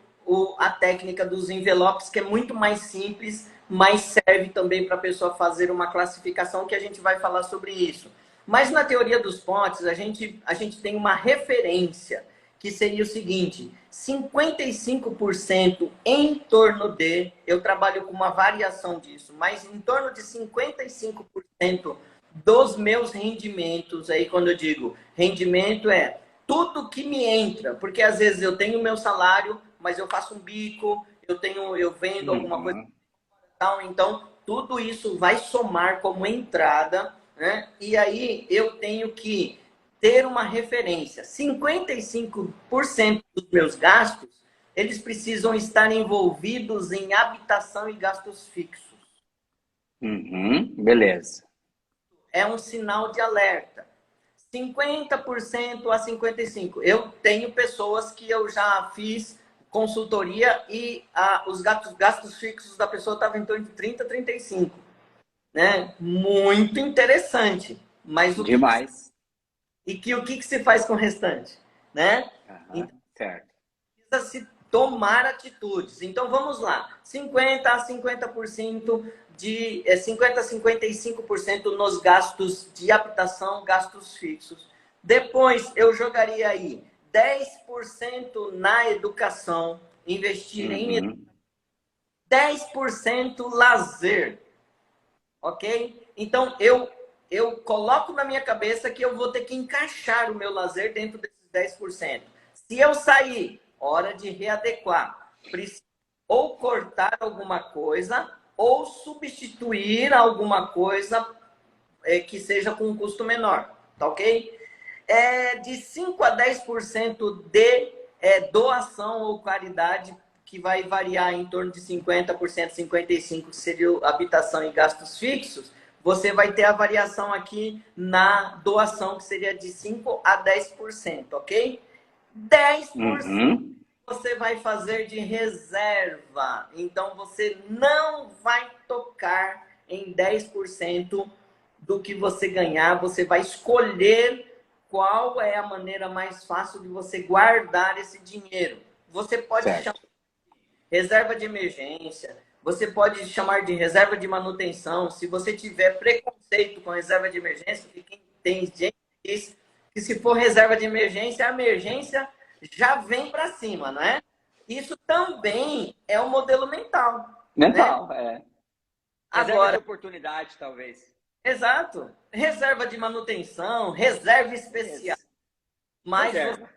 [SPEAKER 4] a técnica dos envelopes, que é muito mais simples, mas serve também para a pessoa fazer uma classificação, que a gente vai falar sobre isso. Mas na teoria dos potes, a gente tem uma referência, que seria o seguinte, 55% em torno de, eu trabalho com uma variação disso, mas em torno de 55% dos meus rendimentos, aí quando eu digo rendimento é tudo que me entra, porque às vezes eu tenho o meu salário, mas eu faço um bico, eu vendo alguma coisa, então tudo isso vai somar como entrada, né? E aí eu tenho que ter uma referência. 55% dos meus gastos, eles precisam estar envolvidos em habitação e gastos fixos.
[SPEAKER 2] Beleza.
[SPEAKER 4] É um sinal de alerta. 50% a 55%. Eu tenho pessoas que eu já fiz consultoria e os gastos fixos da pessoa estavam em torno de 30% a 35%. Né? Muito interessante. Mas
[SPEAKER 2] Demais.
[SPEAKER 4] O que se faz com o restante? Né? Então,
[SPEAKER 2] certo.
[SPEAKER 4] Precisa se tomar atitudes. Então, vamos lá. 50% a 50%, 50% a 55% nos gastos de habitação, gastos fixos. Depois, eu jogaria aí 10% na educação, investir em educação. 10% lazer. Ok? Então, eu coloco na minha cabeça que eu vou ter que encaixar o meu lazer dentro desses 10%. Se eu sair, hora de readequar. Preciso ou cortar alguma coisa ou substituir alguma coisa que seja com um custo menor. Tá ok? De 5% a 10% de doação ou caridade, que vai variar em torno de 50%, 55%, que seria habitação e gastos fixos, você vai ter a variação aqui na doação, que seria de 5% a 10%, ok? 10% você vai fazer de reserva. Então, você não vai tocar em 10% do que você ganhar. Você vai escolher qual é a maneira mais fácil de você guardar esse dinheiro. Você pode chamar de reserva de emergência, você pode chamar de reserva de manutenção. Se você tiver preconceito com reserva de emergência, porque tem gente que diz que se for reserva de emergência, a emergência já vem para cima, não é? Isso também é um modelo mental.
[SPEAKER 2] Mental,
[SPEAKER 4] né?
[SPEAKER 2] é. Reserva
[SPEAKER 4] Agora,
[SPEAKER 2] de oportunidade, talvez.
[SPEAKER 4] exato. Reserva de manutenção, reserva especial. Mas
[SPEAKER 2] Reserva.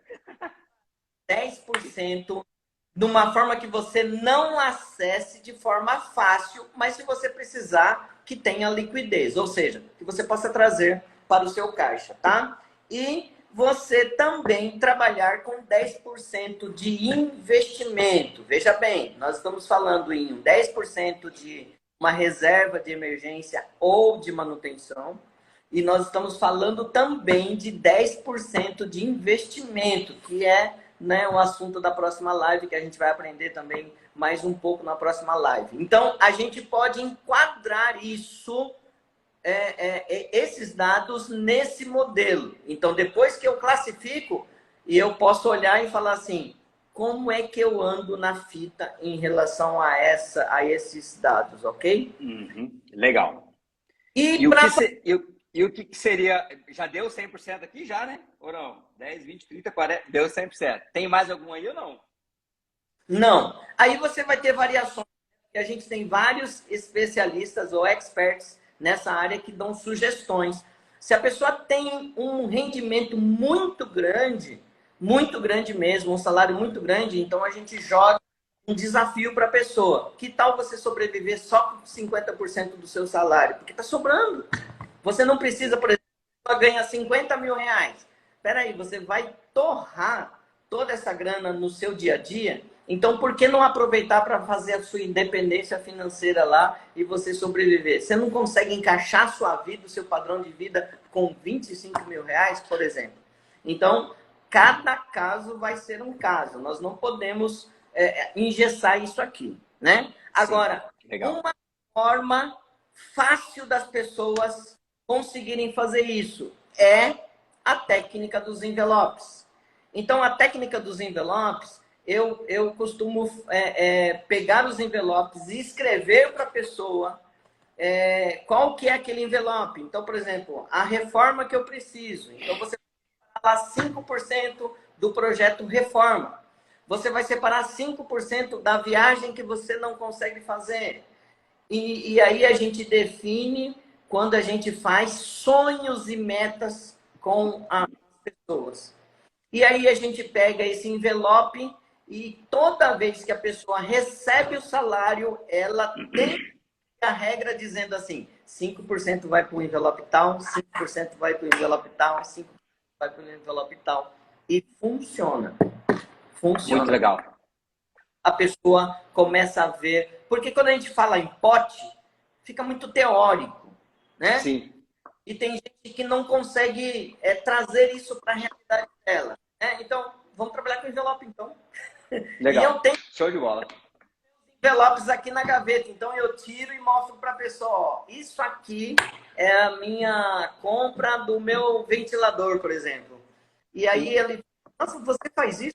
[SPEAKER 4] 10% de uma forma que você não acesse de forma fácil, mas se você precisar, que tenha liquidez, ou seja, que você possa trazer para o seu caixa, tá? E você também trabalhar com 10% de investimento. Veja bem, nós estamos falando em 10% de uma reserva de emergência ou de manutenção, e nós estamos falando também de 10% de investimento, que é, né, o assunto da próxima live, que a gente vai aprender também mais um pouco na próxima live. Então, a gente pode enquadrar isso, esses dados nesse modelo. Então, depois que eu classifico, e eu posso olhar e falar assim, como é que eu ando na fita em relação a esses dados, ok?
[SPEAKER 2] Uhum. Legal.
[SPEAKER 4] E
[SPEAKER 2] E o que seria... Já deu 100% aqui já, né? Ou não? 10, 20, 30, 40... Deu 100%. Tem mais algum aí ou não?
[SPEAKER 4] Não. Aí você vai ter variações. A gente tem vários especialistas ou experts nessa área que dão sugestões. Se a pessoa tem um rendimento muito grande mesmo, um salário muito grande, então a gente joga um desafio para a pessoa. Que tal você sobreviver só com 50% do seu salário? Porque está sobrando. Você não precisa, por exemplo, ganhar 50 mil reais. Espera aí, você vai torrar toda essa grana no seu dia a dia? Então, por que não aproveitar para fazer a sua independência financeira lá e você sobreviver? Você não consegue encaixar a sua vida, o seu padrão de vida com 25 mil reais, por exemplo? Então, cada caso vai ser um caso. Nós não podemos engessar isso aqui, né? Agora, uma forma fácil das pessoas conseguirem fazer isso é a técnica dos envelopes. Então, a técnica dos envelopes, eu costumo pegar os envelopes e escrever para a pessoa qual que é aquele envelope. Então, por exemplo, a reforma que eu preciso. Então, você vai separar 5% do projeto reforma. Você vai separar 5% da viagem que você não consegue fazer. E aí a gente define quando a gente faz sonhos e metas com as pessoas. E aí a gente pega esse envelope e toda vez que a pessoa recebe o salário, ela tem a regra dizendo assim, 5% vai para o envelope tal, 5% vai para o envelope tal, 5% vai para o envelope tal. E funciona. Funciona.
[SPEAKER 2] Muito legal.
[SPEAKER 4] A pessoa começa a ver... Porque quando a gente fala em pote, fica muito teórico, né?
[SPEAKER 2] Sim.
[SPEAKER 4] E tem gente que não consegue trazer isso para a realidade dela. Né? Então, vamos trabalhar com envelope, então.
[SPEAKER 2] Legal.
[SPEAKER 4] E eu tenho
[SPEAKER 2] Show de bola.
[SPEAKER 4] envelopes aqui na gaveta. Então, eu tiro e mostro para a pessoa, ó, isso aqui é a minha compra do meu ventilador, por exemplo. E aí ele, nossa, você faz isso?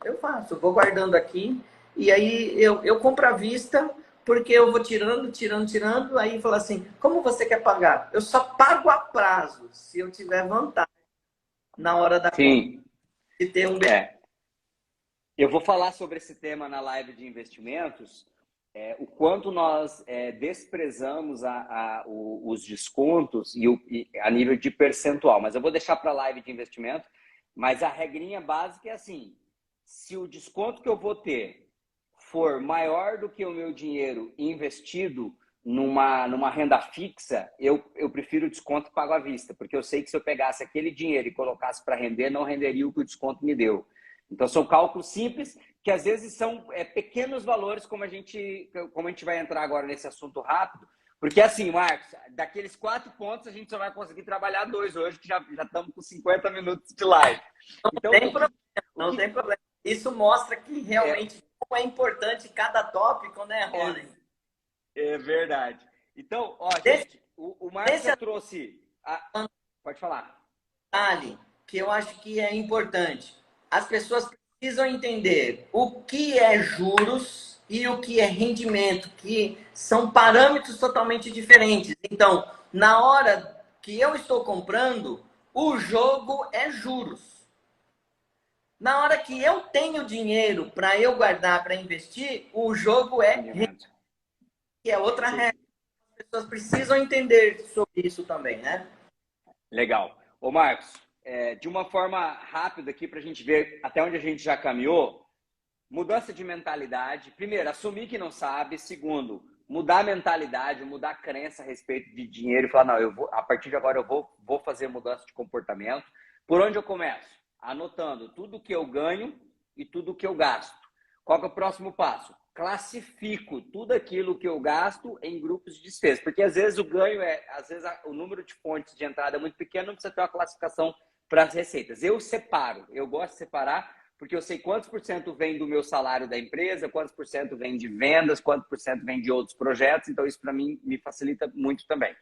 [SPEAKER 4] Eu faço. Vou guardando aqui. E aí eu compro à vista, porque eu vou tirando. Aí fala assim, como você quer pagar? Eu só pago a prazo, se eu tiver vantagem na hora da
[SPEAKER 2] Sim.
[SPEAKER 4] de ter um
[SPEAKER 2] Eu vou falar sobre esse tema na live de investimentos, o quanto nós desprezamos os descontos e a nível de percentual. Mas eu vou deixar para a live de investimento. Mas a regrinha básica é assim, se o desconto que eu vou ter for maior do que o meu dinheiro investido numa renda fixa, eu prefiro o desconto e pago à vista, porque eu sei que se eu pegasse aquele dinheiro e colocasse para render, não renderia o que o desconto me deu. Então, são cálculos simples, que às vezes são pequenos valores, como a gente vai entrar agora nesse assunto rápido, porque assim, Marcos, daqueles 4 pontos, a gente só vai conseguir trabalhar 2 hoje, que já estamos com 50 minutos de live. Então,
[SPEAKER 4] não tem problema. Isso mostra que realmente como é importante cada tópico, né, Rony?
[SPEAKER 2] É verdade. Então, ó, gente, o Marcos já trouxe... Pode falar.
[SPEAKER 4] Detalhe que eu acho que é importante. As pessoas precisam entender o que é juros e o que é rendimento, que são parâmetros totalmente diferentes. Então, na hora que eu estou comprando, o jogo é juros. Na hora que eu tenho dinheiro para eu guardar, para investir, o jogo é rendimento, que é outra regra. As pessoas precisam entender sobre isso também, né?
[SPEAKER 2] Legal. Ô, Marcos, de uma forma rápida aqui para a gente ver até onde a gente já caminhou, mudança de mentalidade. Primeiro, assumir que não sabe. Segundo, mudar a mentalidade, mudar a crença a respeito de dinheiro e falar, não, eu vou, a partir de agora eu vou fazer mudança de comportamento. Por onde eu começo? Anotando tudo que eu ganho e tudo que eu gasto. Qual que é o próximo passo? Classifico tudo aquilo que eu gasto em grupos de despesa, porque às vezes o ganho o número de fontes de entrada é muito pequeno, não precisa ter uma classificação para as receitas. Eu separo, eu gosto de separar, porque eu sei quantos por cento vem do meu salário da empresa, quantos por cento vem de vendas, quantos por cento vem de outros projetos, então isso para mim me facilita muito também.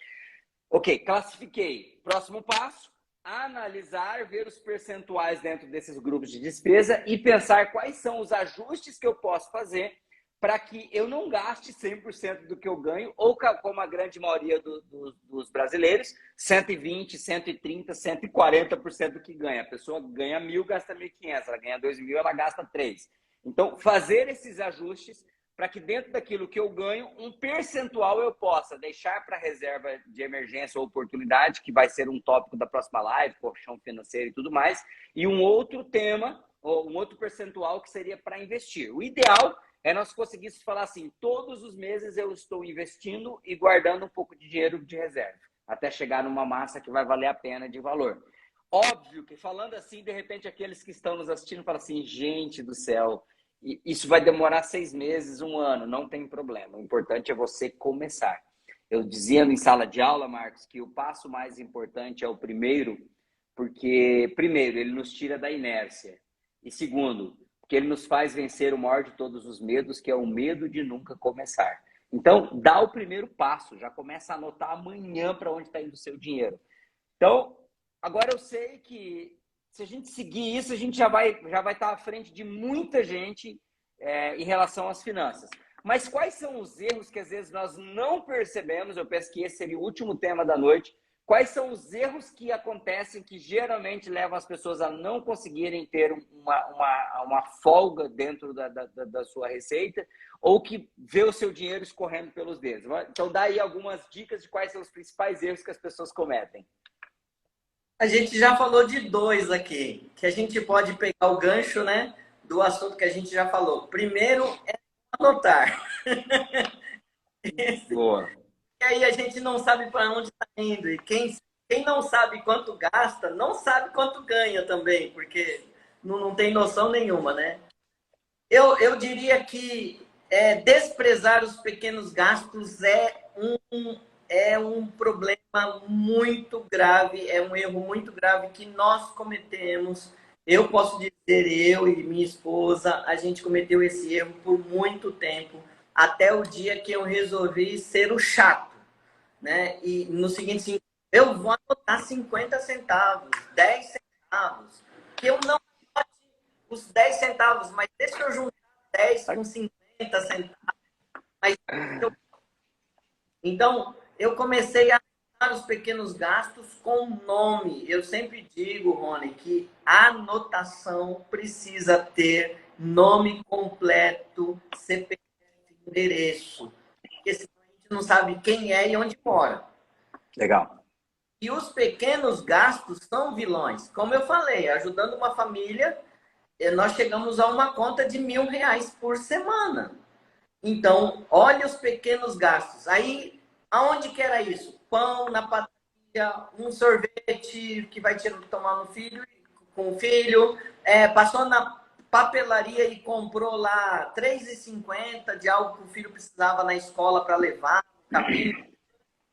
[SPEAKER 2] Ok, classifiquei. Próximo passo, analisar, ver os percentuais dentro desses grupos de despesa e pensar quais são os ajustes que eu posso fazer para que eu não gaste 100% do que eu ganho, ou como a grande maioria dos brasileiros, 120, 130, 140% do que ganha. A pessoa ganha 1.000, gasta 1.500, ela ganha 2.000, ela gasta 3. Então, fazer esses ajustes para que dentro daquilo que eu ganho, um percentual eu possa deixar para reserva de emergência ou oportunidade, que vai ser um tópico da próxima live, colchão financeiro e tudo mais, e um outro tema, ou um outro percentual que seria para investir. O ideal é nós conseguíssemos falar assim, todos os meses eu estou investindo e guardando um pouco de dinheiro de reserva, até chegar numa massa que vai valer a pena de valor. Óbvio que falando assim, de repente aqueles que estão nos assistindo falam assim, gente do céu, isso vai demorar 6 meses, 1 ano, não tem problema. O importante é você começar. Eu dizia em sala de aula, Marcos, que o passo mais importante é o primeiro, porque, primeiro, ele nos tira da inércia. E segundo, porque ele nos faz vencer o maior de todos os medos, que é o medo de nunca começar. Então, dá o primeiro passo, já começa a anotar amanhã para onde está indo o seu dinheiro. Então, agora eu sei que se a gente seguir isso, a gente já vai estar à frente de muita gente em relação às finanças. Mas quais são os erros que às vezes nós não percebemos? Eu penso que esse seria o último tema da noite. Quais são os erros que acontecem que geralmente levam as pessoas a não conseguirem ter uma folga dentro da sua receita ou que vê o seu dinheiro escorrendo pelos dedos? Então, dá aí algumas dicas de quais são os principais erros que as pessoas cometem.
[SPEAKER 4] A gente já falou de 2 aqui, que a gente pode pegar o gancho, né, do assunto que a gente já falou. Primeiro é anotar.
[SPEAKER 2] Boa.
[SPEAKER 4] E aí a gente não sabe para onde está indo. E quem não sabe quanto gasta, não sabe quanto ganha também, porque não tem noção nenhuma, né? Eu diria que desprezar os pequenos gastos é um problema muito grave, é um erro muito grave que nós cometemos. Eu posso dizer, eu e minha esposa, a gente cometeu esse erro por muito tempo, até o dia que eu resolvi ser o chato, né? E no seguinte, assim, eu vou anotar 50 centavos, 10 centavos, que eu não bote os 10 centavos, mas deixa eu juntar 10 com 50 centavos. Mas então, eu comecei a anotar os pequenos gastos com nome. Eu sempre digo, Rony, que a anotação precisa ter nome completo, CPF, endereço. Porque senão a gente não sabe quem é e onde mora.
[SPEAKER 2] Legal.
[SPEAKER 4] E os pequenos gastos são vilões. Como eu falei, ajudando uma família, nós chegamos a uma conta de R$1.000 por semana. Então, olha os pequenos gastos. Aí, aonde que era isso? Pão na padaria, um sorvete que vai tomar com o filho, passou na papelaria e comprou lá R$3,50 de algo que o filho precisava na escola para levar, no caminho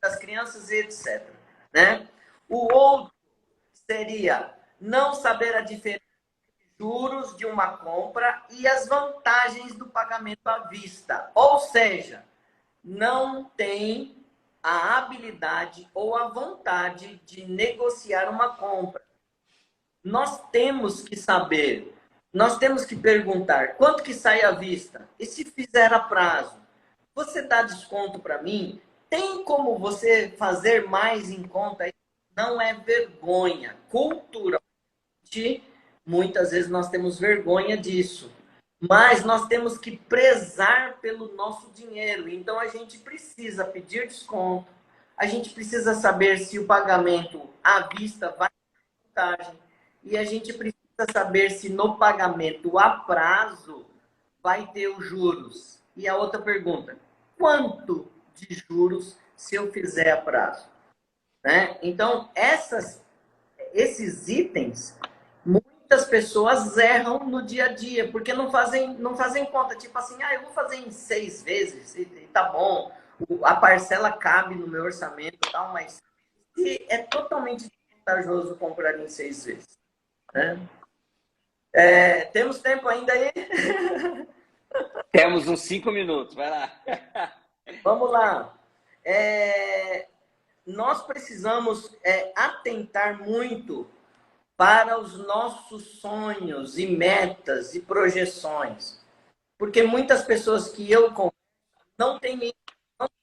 [SPEAKER 4] das crianças e etc. Né? O outro seria não saber a diferença juros de uma compra e as vantagens do pagamento à vista. Ou seja, não tem a habilidade ou a vontade de negociar uma compra. Nós temos que saber nós temos que perguntar quanto que sai à vista? E se fizer a prazo? Você dá desconto para mim? Tem como você fazer mais em conta? Não é vergonha. Culturalmente, muitas vezes nós temos vergonha disso. Mas nós temos que prezar pelo nosso dinheiro. Então, a gente precisa pedir desconto. A gente precisa saber se o pagamento à vista vai ter vantagem. E a gente precisa saber se no pagamento a prazo vai ter os juros. E a outra pergunta, quanto de juros se eu fizer a prazo? Né? Então, esses itens, muitas pessoas erram no dia a dia, porque não fazem conta. Tipo assim, eu vou fazer em 6 vezes, e tá bom, a parcela cabe no meu orçamento e tal, mas é totalmente vantajoso comprar em 6 vezes. Né? Temos tempo ainda aí?
[SPEAKER 2] Temos uns 5 minutos, vai lá.
[SPEAKER 4] Vamos lá. Nós precisamos atentar muito para os nossos sonhos e metas e projeções. Porque muitas pessoas que eu conheço não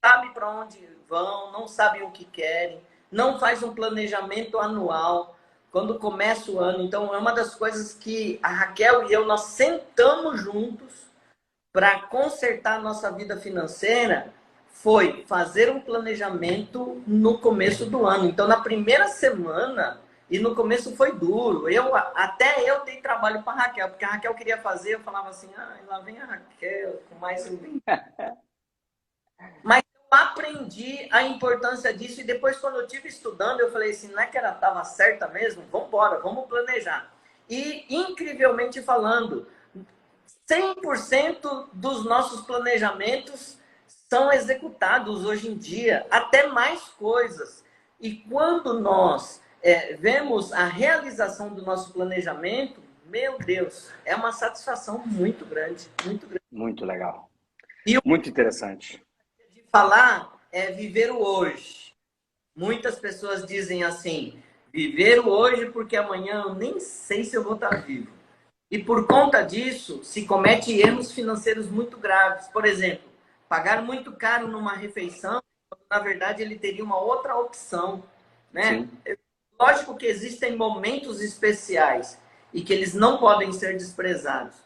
[SPEAKER 4] sabem para onde vão, não sabem o que querem, não faz um planejamento anual quando começa o ano. Então, é uma das coisas que a Raquel e eu, nós sentamos juntos para consertar a nossa vida financeira, foi fazer um planejamento no começo do ano. Então, na primeira semana, e no começo foi duro, até eu dei trabalho para a Raquel, porque a Raquel queria fazer, eu falava assim, lá vem a Raquel, com mais um... Mas eu aprendi a importância disso, e depois, quando eu estive estudando, eu falei assim, não é que ela estava certa mesmo? Vamos embora, vamos planejar. E, incrivelmente falando, 100% dos nossos planejamentos são executados hoje em dia, até mais coisas. E quando nós vemos a realização do nosso planejamento, meu Deus, é uma satisfação muito grande, muito grande.
[SPEAKER 2] Muito legal.
[SPEAKER 4] E
[SPEAKER 2] muito interessante.
[SPEAKER 4] De falar é viver o hoje. Muitas pessoas dizem assim, viver o hoje porque amanhã eu nem sei se eu vou estar vivo. E por conta disso, se comete erros financeiros muito graves. Por exemplo, pagar muito caro numa refeição, quando, na verdade, ele teria uma outra opção. Né? Lógico que existem momentos especiais e que eles não podem ser desprezados.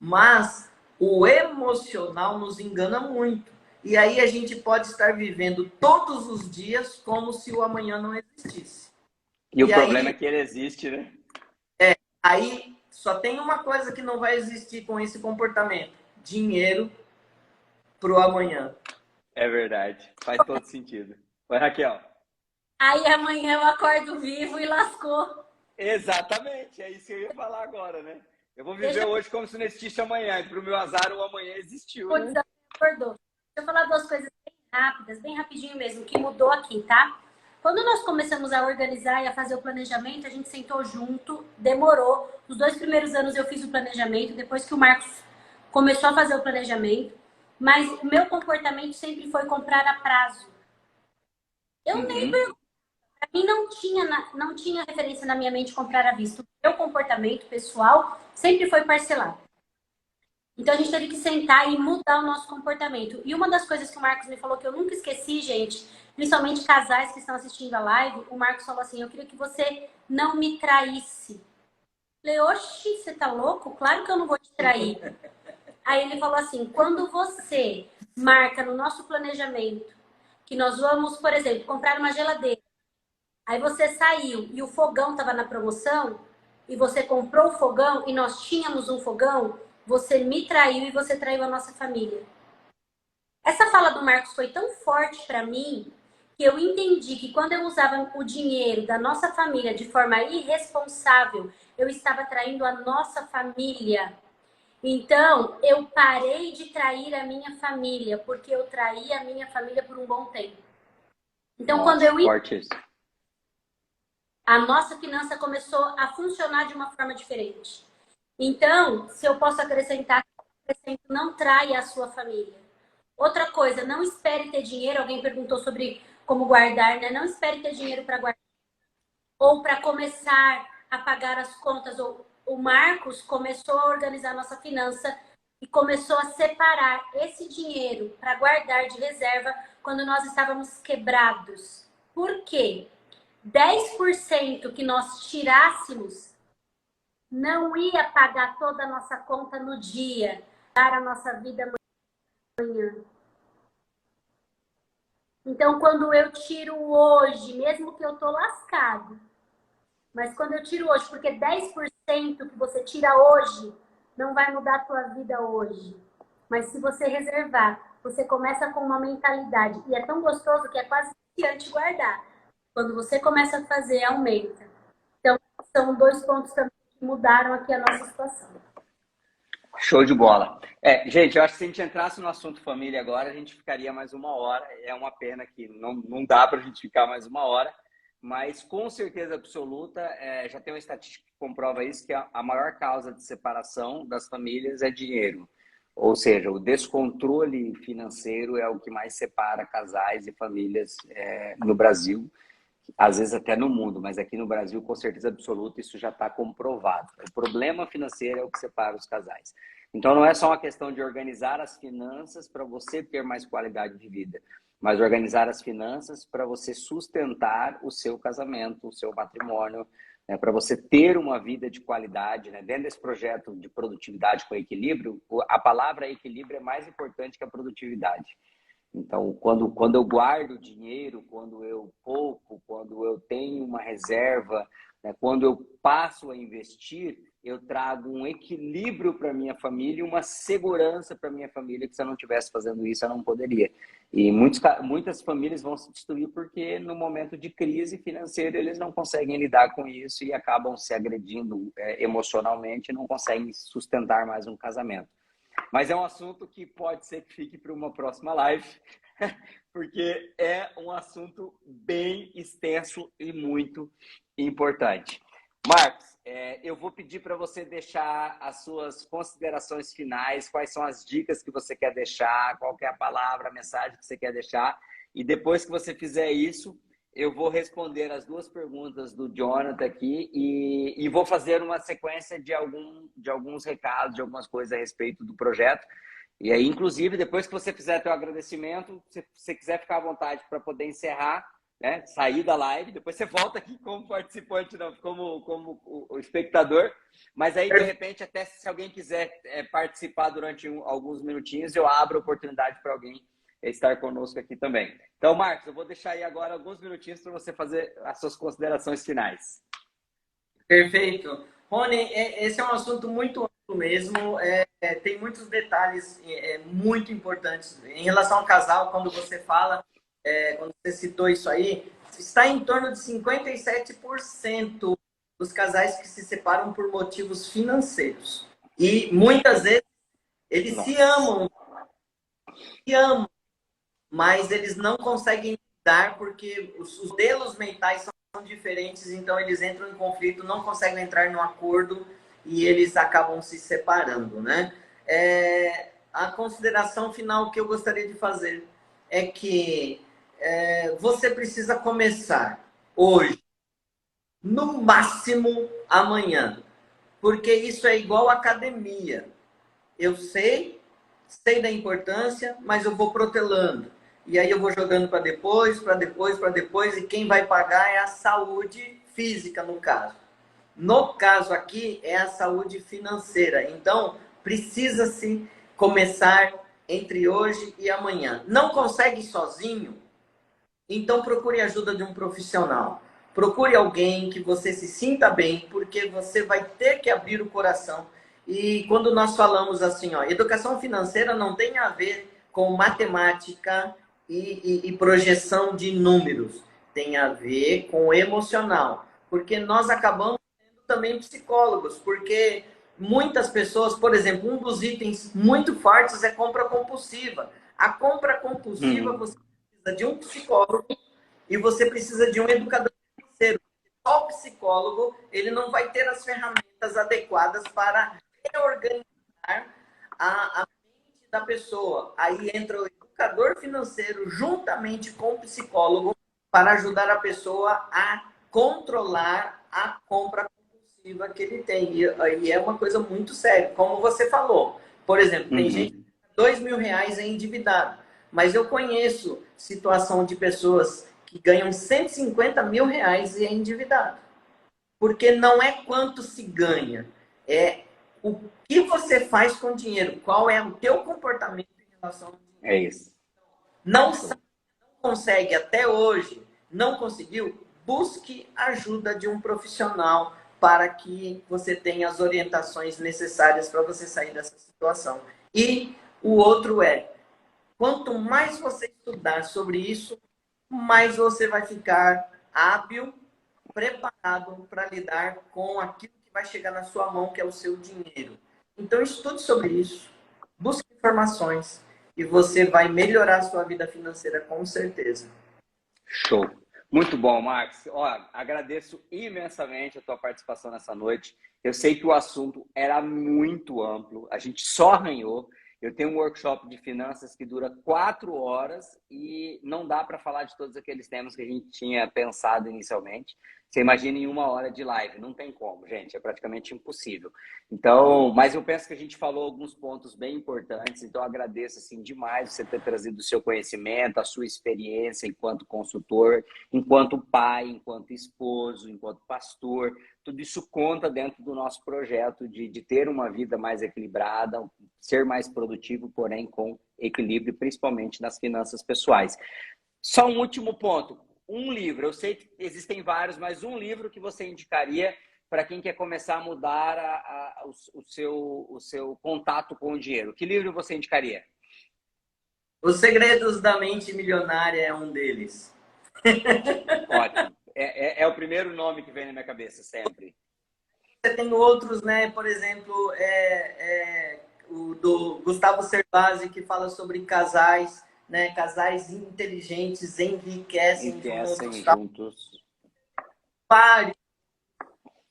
[SPEAKER 4] Mas o emocional nos engana muito. E aí a gente pode estar vivendo todos os dias como se o amanhã não existisse.
[SPEAKER 2] E o problema é que ele existe, né?
[SPEAKER 4] Aí só tem uma coisa que não vai existir com esse comportamento. Dinheiro pro amanhã.
[SPEAKER 2] É verdade. Faz todo sentido. Vai, Raquel.
[SPEAKER 3] Aí amanhã eu acordo vivo e lascou.
[SPEAKER 2] Exatamente. É isso que eu ia falar agora, né? Eu vou viver hoje como se não existisse amanhã. E pro meu azar, o amanhã existiu. Né?
[SPEAKER 3] Acordou. Deixa eu falar 2 coisas bem rápidas, bem rapidinho mesmo, que mudou aqui, tá? Quando nós começamos a organizar e a fazer o planejamento, a gente sentou junto, demorou. Os 2 primeiros anos eu fiz o planejamento, depois que o Marcos começou a fazer o planejamento. Mas o meu comportamento sempre foi comprar a prazo. Eu nem pergunto. Para mim não tinha referência na minha mente comprar à vista. O meu comportamento pessoal sempre foi parcelado. Então a gente teve que sentar e mudar o nosso comportamento. E uma das coisas que o Marcos me falou que eu nunca esqueci, gente, principalmente casais que estão assistindo a live, o Marcos falou assim, eu queria que você não me traísse. Eu falei, oxi, você tá louco? Claro que eu não vou te trair. Aí ele falou assim, quando você marca no nosso planejamento que nós vamos, por exemplo, comprar uma geladeira, aí você saiu e o fogão estava na promoção, e você comprou o fogão e nós tínhamos um fogão, você me traiu e você traiu a nossa família. Essa fala do Marcos foi tão forte para mim que eu entendi que quando eu usava o dinheiro da nossa família de forma irresponsável, eu estava traindo a nossa família. Então, eu parei de trair a minha família, porque eu traí a minha família por um bom tempo. Então, quando eu entendi, a nossa finança começou a funcionar de uma forma diferente. Então, se eu posso acrescentar, não traia a sua família. Outra coisa, não espere ter dinheiro. Alguém perguntou sobre como guardar, né? Não espere ter dinheiro para guardar. Ou para começar a pagar as contas. O Marcos começou a organizar a nossa finança e começou a separar esse dinheiro para guardar de reserva quando nós estávamos quebrados. Por quê? 10% que nós tirássemos não ia pagar toda a nossa conta no dia, dar a nossa vida amanhã. Então, quando eu tiro hoje, mesmo que eu tô lascado, mas quando eu tiro hoje, porque 10% que você tira hoje não vai mudar a tua vida hoje. Mas se você reservar, você começa com uma mentalidade. E é tão gostoso que é quase viciante guardar. Quando você começa a fazer, aumenta. Então, são 2 pontos também que mudaram aqui a nossa situação.
[SPEAKER 2] Show de bola. Gente, eu acho que se a gente entrasse no assunto família agora, a gente ficaria mais 1 hora. É uma pena que não dá para a gente ficar mais 1 hora, mas com certeza absoluta, já tem uma estatística que comprova isso, que a maior causa de separação das famílias é dinheiro. Ou seja, o descontrole financeiro é o que mais separa casais e famílias no Brasil. Às vezes até no mundo, mas aqui no Brasil, com certeza absoluta, isso já está comprovado. O problema financeiro é o que separa os casais. Então, não é só uma questão de organizar as finanças para você ter mais qualidade de vida, mas organizar as finanças para você sustentar o seu casamento, o seu matrimônio, né, para você ter uma vida de qualidade. Né? Dentro desse projeto de produtividade com equilíbrio, a palavra equilíbrio é mais importante que a produtividade. Então, quando eu guardo dinheiro, quando eu poupo, quando eu tenho uma reserva, né, quando eu passo a investir, eu trago um equilíbrio para minha família e uma segurança para minha família, que se eu não estivesse fazendo isso, eu não poderia. E muitas famílias vão se destruir porque no momento de crise financeira eles não conseguem lidar com isso e acabam se agredindo emocionalmente e não conseguem sustentar mais um casamento. Mas é um assunto que pode ser que fique para uma próxima live, porque é um assunto bem extenso e muito importante. Marcos, eu vou pedir para você deixar as suas considerações finais, quais são as dicas que você quer deixar, qual que é a palavra, a mensagem que você quer deixar, e depois que você fizer isso, eu vou responder as 2 perguntas do Jonathan aqui e vou fazer uma sequência de alguns recados, de algumas coisas a respeito do projeto. E aí, inclusive, depois que você fizer teu agradecimento, se você quiser ficar à vontade para poder encerrar, né, sair da live, depois você volta aqui como participante, não, como o espectador. Mas aí, de repente, até se alguém quiser participar durante alguns minutinhos, eu abro a oportunidade para alguém estar conosco aqui também. Então, Marcos, eu vou deixar aí agora alguns minutinhos para você fazer as suas considerações finais.
[SPEAKER 4] Perfeito. Rony, esse é um assunto muito amplo mesmo, tem muitos detalhes muito importantes. Em relação ao casal, quando você fala, quando você citou isso aí, está em torno de 57% dos casais que se separam por motivos financeiros. E muitas vezes eles se amam, mas eles não conseguem lidar porque os modelos mentais são diferentes, então eles entram em conflito, não conseguem entrar num acordo e eles acabam se separando, né? A consideração final que eu gostaria de fazer é que você precisa começar hoje, no máximo amanhã, porque isso é igual academia. Eu sei da importância, mas eu vou protelando. E aí eu vou jogando para depois, e quem vai pagar é a saúde física, no caso. No caso aqui, é a saúde financeira. Então, precisa-se começar entre hoje e amanhã. Não consegue sozinho? Então, procure a ajuda de um profissional. Procure alguém que você se sinta bem, porque você vai ter que abrir o coração. E quando nós falamos assim, educação financeira não tem a ver com matemática e projeção de números. Tem a ver com o emocional. Porque nós acabamos sendo também psicólogos. Porque muitas pessoas, por exemplo, um dos itens muito fortes é compra compulsiva. A compra compulsiva, você precisa de um psicólogo e você precisa de um educador financeiro. Só o psicólogo, ele não vai ter as ferramentas adequadas para reorganizar a mente da pessoa. Aí entra o educador financeiro juntamente com o psicólogo para ajudar a pessoa a controlar a compra compulsiva. produtiva que ele tem. E é uma coisa muito séria. Como você falou, por exemplo, tem gente que R$ 2.000 é endividado, mas eu conheço situação de pessoas que ganham R$ 150.000 e é endividado. Porque não é quanto se ganha, é o que você faz com o dinheiro, qual é o teu comportamento em relação ao dinheiro.
[SPEAKER 2] É isso.
[SPEAKER 4] Não sabe, não consegue até hoje, não conseguiu, busque ajuda de um profissional para que você tenha as orientações necessárias para você sair dessa situação. E o outro é, quanto mais você estudar sobre isso, mais você vai ficar hábil, preparado para lidar com aquilo que vai chegar na sua mão, que é o seu dinheiro. Então, estude sobre isso, busque informações e você vai melhorar a sua vida financeira com certeza.
[SPEAKER 2] Show. Muito bom, Marcos. Ó, agradeço imensamente a tua participação nessa noite. Eu sei que o assunto era muito amplo, a gente só arranhou. Eu tenho um workshop de finanças que dura 4 horas e não dá para falar de todos aqueles temas que a gente tinha pensado inicialmente. Você imagina em 1 hora de live, não tem como, gente, é praticamente impossível. Então, mas eu penso que a gente falou alguns pontos bem importantes, então eu agradeço assim demais você ter trazido o seu conhecimento, a sua experiência enquanto consultor, enquanto pai, enquanto esposo, enquanto pastor. Tudo isso conta dentro do nosso projeto de ter uma vida mais equilibrada, ser mais produtivo, porém com equilíbrio, principalmente nas finanças pessoais. Só um último ponto. Um livro, eu sei que existem vários, mas um livro que você indicaria para quem quer começar a mudar o seu contato com o dinheiro. Que livro você indicaria?
[SPEAKER 4] Os Segredos da Mente Milionária é um deles.
[SPEAKER 2] Ótimo. É o primeiro nome que vem na minha cabeça, sempre.
[SPEAKER 4] Você tem outros, né? Por exemplo, o do Gustavo Cerbasi, que fala sobre casais, né? Casais inteligentes enriquecem
[SPEAKER 2] juntos.
[SPEAKER 4] Vários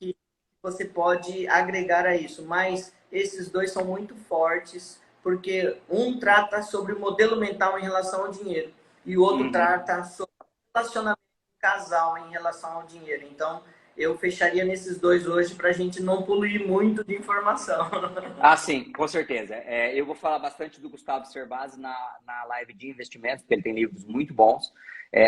[SPEAKER 4] que você pode agregar a isso, mas esses dois são muito fortes, porque um trata sobre o modelo mental em relação ao dinheiro e o outro trata sobre o relacionamento do casal em relação ao dinheiro. Então, eu fecharia nesses dois hoje para a gente não poluir muito de informação.
[SPEAKER 2] Ah, sim, com certeza. Eu vou falar bastante do Gustavo Cerbasi na live de investimentos, porque ele tem livros muito bons.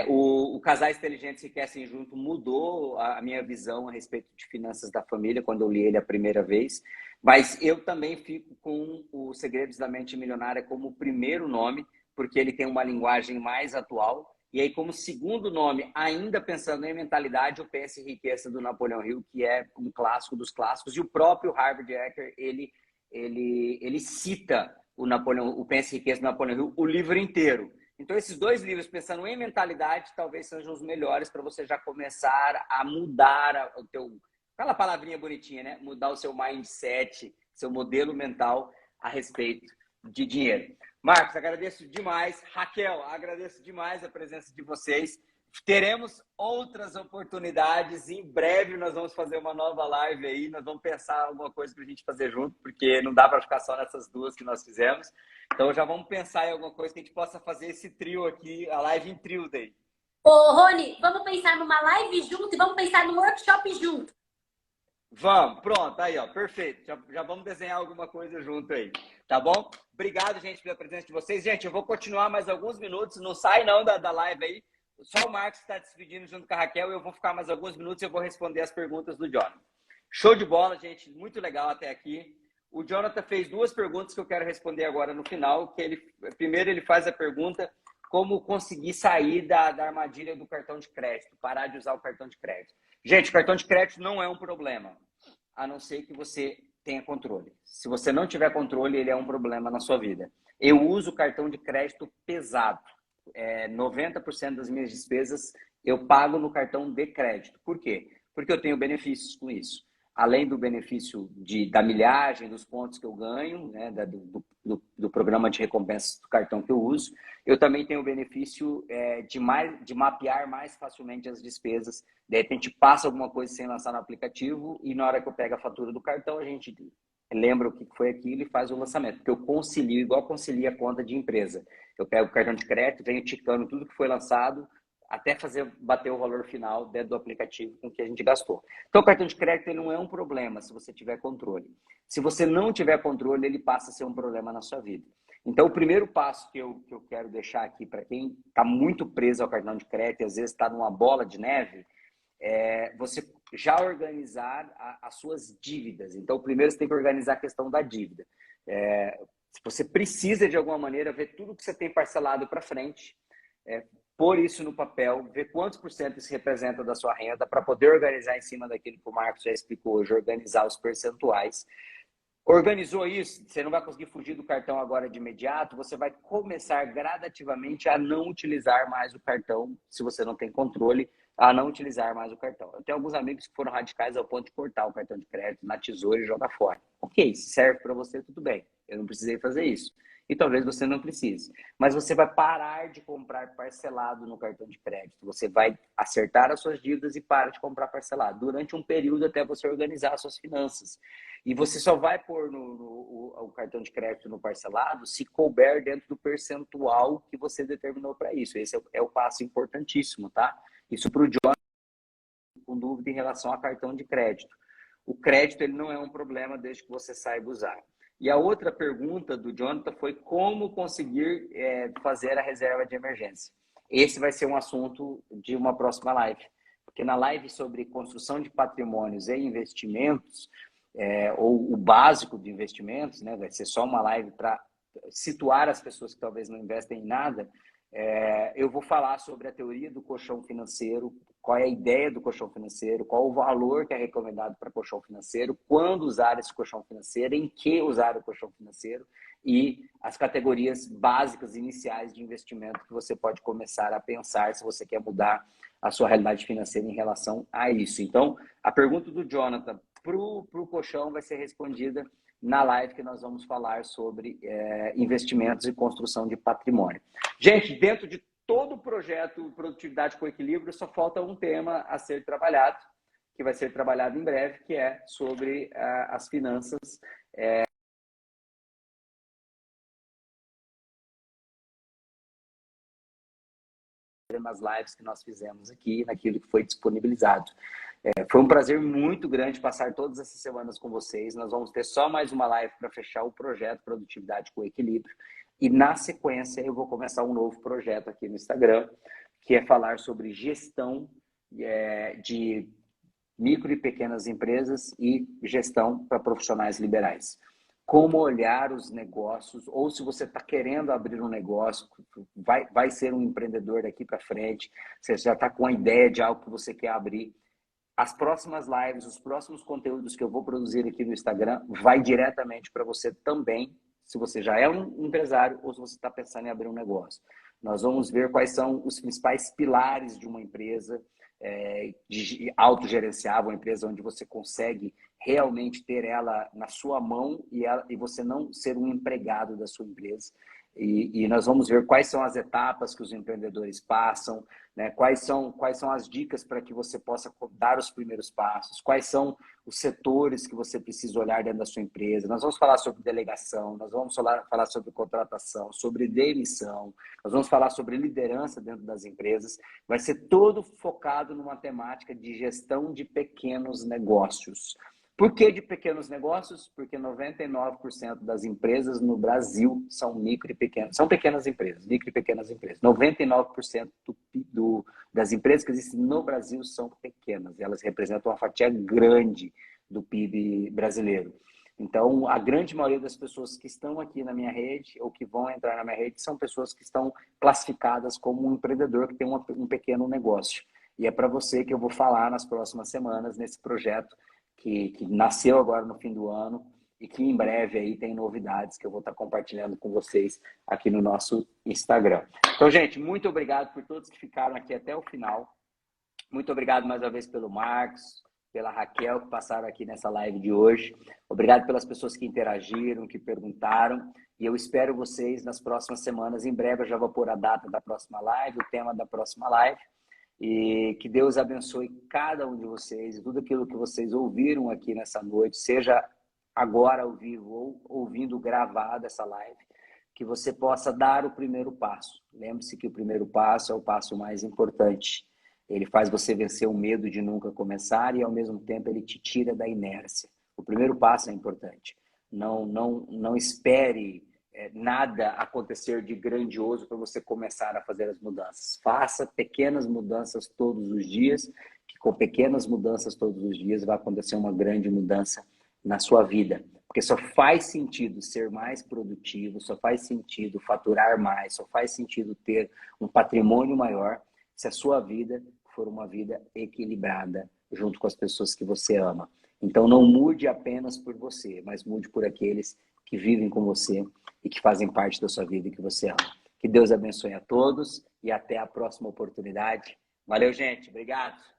[SPEAKER 2] O Casais Inteligentes Enriquecem Junto mudou a minha visão a respeito de finanças da família quando eu li ele a primeira vez. Mas eu também fico com o Segredos da Mente Milionária como o primeiro nome, porque ele tem uma linguagem mais atual. E aí, como segundo nome, ainda pensando em mentalidade, o Pense e Riqueza do Napoleão Hill, que é um clássico dos clássicos. E o próprio Harvard Ecker, ele cita o Pense e Riqueza do Napoleão Hill, o livro inteiro. Então, esses dois livros, pensando em mentalidade, talvez sejam os melhores para você já começar a mudar o teu... Aquela palavrinha bonitinha, né? Mudar o seu mindset, seu modelo mental a respeito de dinheiro. Marcos, agradeço demais. Raquel, agradeço demais a presença de vocês. Teremos outras oportunidades. Em breve nós vamos fazer uma nova live aí. Nós vamos pensar alguma coisa para a gente fazer junto, porque não dá para ficar só nessas duas que nós fizemos. Então já vamos pensar em alguma coisa que a gente possa fazer esse trio aqui, a live em trio daí.
[SPEAKER 3] Ô, Rony, vamos pensar numa live junto e vamos pensar num workshop junto.
[SPEAKER 2] Vamos, pronto, aí ó, perfeito. Já vamos desenhar alguma coisa junto aí, tá bom? Obrigado, gente, pela presença de vocês. Gente, eu vou continuar mais alguns minutos, não sai não da live aí. Só o Marcos está despedindo junto com a Raquel, eu vou ficar mais alguns minutos e eu vou responder as perguntas do Jonathan. Show de bola, gente, muito legal até aqui. O Jonathan fez 2 perguntas que eu quero responder agora no final. Primeiro ele faz a pergunta como conseguir sair da armadilha do cartão de crédito, parar de usar o cartão de crédito. Gente, o cartão de crédito não é um problema, a não ser que você tenha controle. Se você não tiver controle, ele é um problema na sua vida. Eu uso o cartão de crédito pesado. 90% das minhas despesas eu pago no cartão de crédito. Por quê? Porque eu tenho benefícios com isso. Além do benefício da milhagem, dos pontos que eu ganho, né, do programa de recompensas do cartão que eu uso, eu também tenho o benefício de mapear mais facilmente as despesas. De repente passa alguma coisa sem lançar no aplicativo e na hora que eu pego a fatura do cartão, a gente lembra o que foi aquilo e faz o lançamento. Porque eu concilio, igual concilio a conta de empresa. Eu pego o cartão de crédito, venho ticando tudo que foi lançado, até fazer bater o valor final dentro do aplicativo com que a gente gastou. Então, o cartão de crédito ele não é um problema se você tiver controle. Se você não tiver controle, ele passa a ser um problema na sua vida. Então, o primeiro passo que eu quero deixar aqui para quem está muito preso ao cartão de crédito e às vezes está numa bola de neve, é você já organizar as suas dívidas. Então, primeiro você tem que organizar a questão da dívida. Você precisa, de alguma maneira, ver tudo que você tem parcelado para frente, pôr isso no papel, ver quantos por cento isso representa da sua renda, para poder organizar em cima daquilo que o Marcos já explicou hoje, organizar os percentuais. Organizou isso, você não vai conseguir fugir do cartão agora de imediato, você vai começar gradativamente a não utilizar mais o cartão, se você não tem controle, a não utilizar mais o cartão. Eu tenho alguns amigos que foram radicais ao ponto de cortar o cartão de crédito na tesoura e jogar fora. Ok, se serve para você, tudo bem. Eu não precisei fazer isso. E talvez você não precise. Mas você vai parar de comprar parcelado no cartão de crédito. Você vai acertar as suas dívidas e para de comprar parcelado durante um período até você organizar as suas finanças. E você só vai pôr o cartão de crédito no parcelado se couber dentro do percentual que você determinou para isso. Esse é o passo importantíssimo, tá? Isso para o John com dúvida em relação a cartão de crédito. O crédito ele não é um problema desde que você saiba usar. E a outra pergunta do Jonathan foi como conseguir fazer a reserva de emergência. Esse vai ser um assunto de uma próxima live. Porque na live sobre construção de patrimônios e investimentos, ou o básico de investimentos, né, vai ser só uma live para situar as pessoas que talvez não investem em nada, eu vou falar sobre a teoria do colchão financeiro, qual é a ideia do colchão financeiro, qual o valor que é recomendado para colchão financeiro, quando usar esse colchão financeiro, em que usar o colchão financeiro e as categorias básicas iniciais de investimento que você pode começar a pensar se você quer mudar a sua realidade financeira em relação a isso. Então, a pergunta do Jonathan para o colchão vai ser respondida na live que nós vamos falar sobre investimentos e construção de patrimônio. Gente, dentro de todo o projeto Produtividade com Equilíbrio, só falta um tema a ser trabalhado, que vai ser trabalhado em breve, que é sobre as finanças. Nas lives que nós fizemos aqui, naquilo que foi disponibilizado. Foi um prazer muito grande passar todas essas semanas com vocês. Nós vamos ter só mais uma live para fechar o projeto Produtividade com Equilíbrio. E na sequência eu vou começar um novo projeto aqui no Instagram, que é falar sobre gestão de micro e pequenas empresas e gestão para profissionais liberais. Como olhar os negócios, ou se você está querendo abrir um negócio, vai ser um empreendedor daqui para frente, você já está com a ideia de algo que você quer abrir. As próximas lives, os próximos conteúdos que eu vou produzir aqui no Instagram, vai diretamente para você também, se você já é um empresário ou se você está pensando em abrir um negócio. Nós vamos ver quais são os principais pilares de uma empresa autogerenciável, uma empresa onde você consegue realmente ter ela na sua mão e você não ser um empregado da sua empresa. E nós vamos ver quais são as etapas que os empreendedores passam, né? Quais são as dicas para que você possa dar os primeiros passos, quais são os setores que você precisa olhar dentro da sua empresa. Nós vamos falar sobre delegação, nós vamos falar sobre contratação, sobre demissão, nós vamos falar sobre liderança dentro das empresas. Vai ser todo focado numa temática de gestão de pequenos negócios. Por que de pequenos negócios? Porque 99% das empresas no Brasil são pequenas empresas, micro e pequenas empresas. 99% das empresas que existem no Brasil são pequenas. Elas representam uma fatia grande do PIB brasileiro. Então, a grande maioria das pessoas que estão aqui na minha rede ou que vão entrar na minha rede são pessoas que estão classificadas como um empreendedor que tem um pequeno negócio. E é para você que eu vou falar nas próximas semanas nesse projeto que nasceu agora no fim do ano e que em breve aí tem novidades que eu vou estar compartilhando com vocês aqui no nosso Instagram. Então, gente, muito obrigado por todos que ficaram aqui até o final. Muito obrigado mais uma vez pelo Marcos, pela Raquel, que passaram aqui nessa live de hoje. Obrigado pelas pessoas que interagiram, que perguntaram. E eu espero vocês nas próximas semanas. Em breve eu já vou pôr a data da próxima live, o tema da próxima live. E que Deus abençoe cada um de vocês e tudo aquilo que vocês ouviram aqui nessa noite, seja agora ao vivo ou ouvindo gravada essa live. que você possa dar o primeiro passo. Lembre-se que o primeiro passo é o passo mais importante. Ele faz você vencer o medo de nunca começar e, ao mesmo tempo, ele te tira da inércia. O primeiro passo é importante. Não espere nada acontecer de grandioso para você começar a fazer as mudanças. Faça pequenas mudanças todos os dias, que com pequenas mudanças todos os dias vai acontecer uma grande mudança na sua vida. Porque só faz sentido ser mais produtivo, só faz sentido faturar mais, só faz sentido ter um patrimônio maior se a sua vida for uma vida equilibrada junto com as pessoas que você ama. Então não mude apenas por você, mas mude por aqueles que vivem com você e que fazem parte da sua vida e que você ama. Que Deus abençoe a todos e até a próxima oportunidade. Valeu, gente. Obrigado.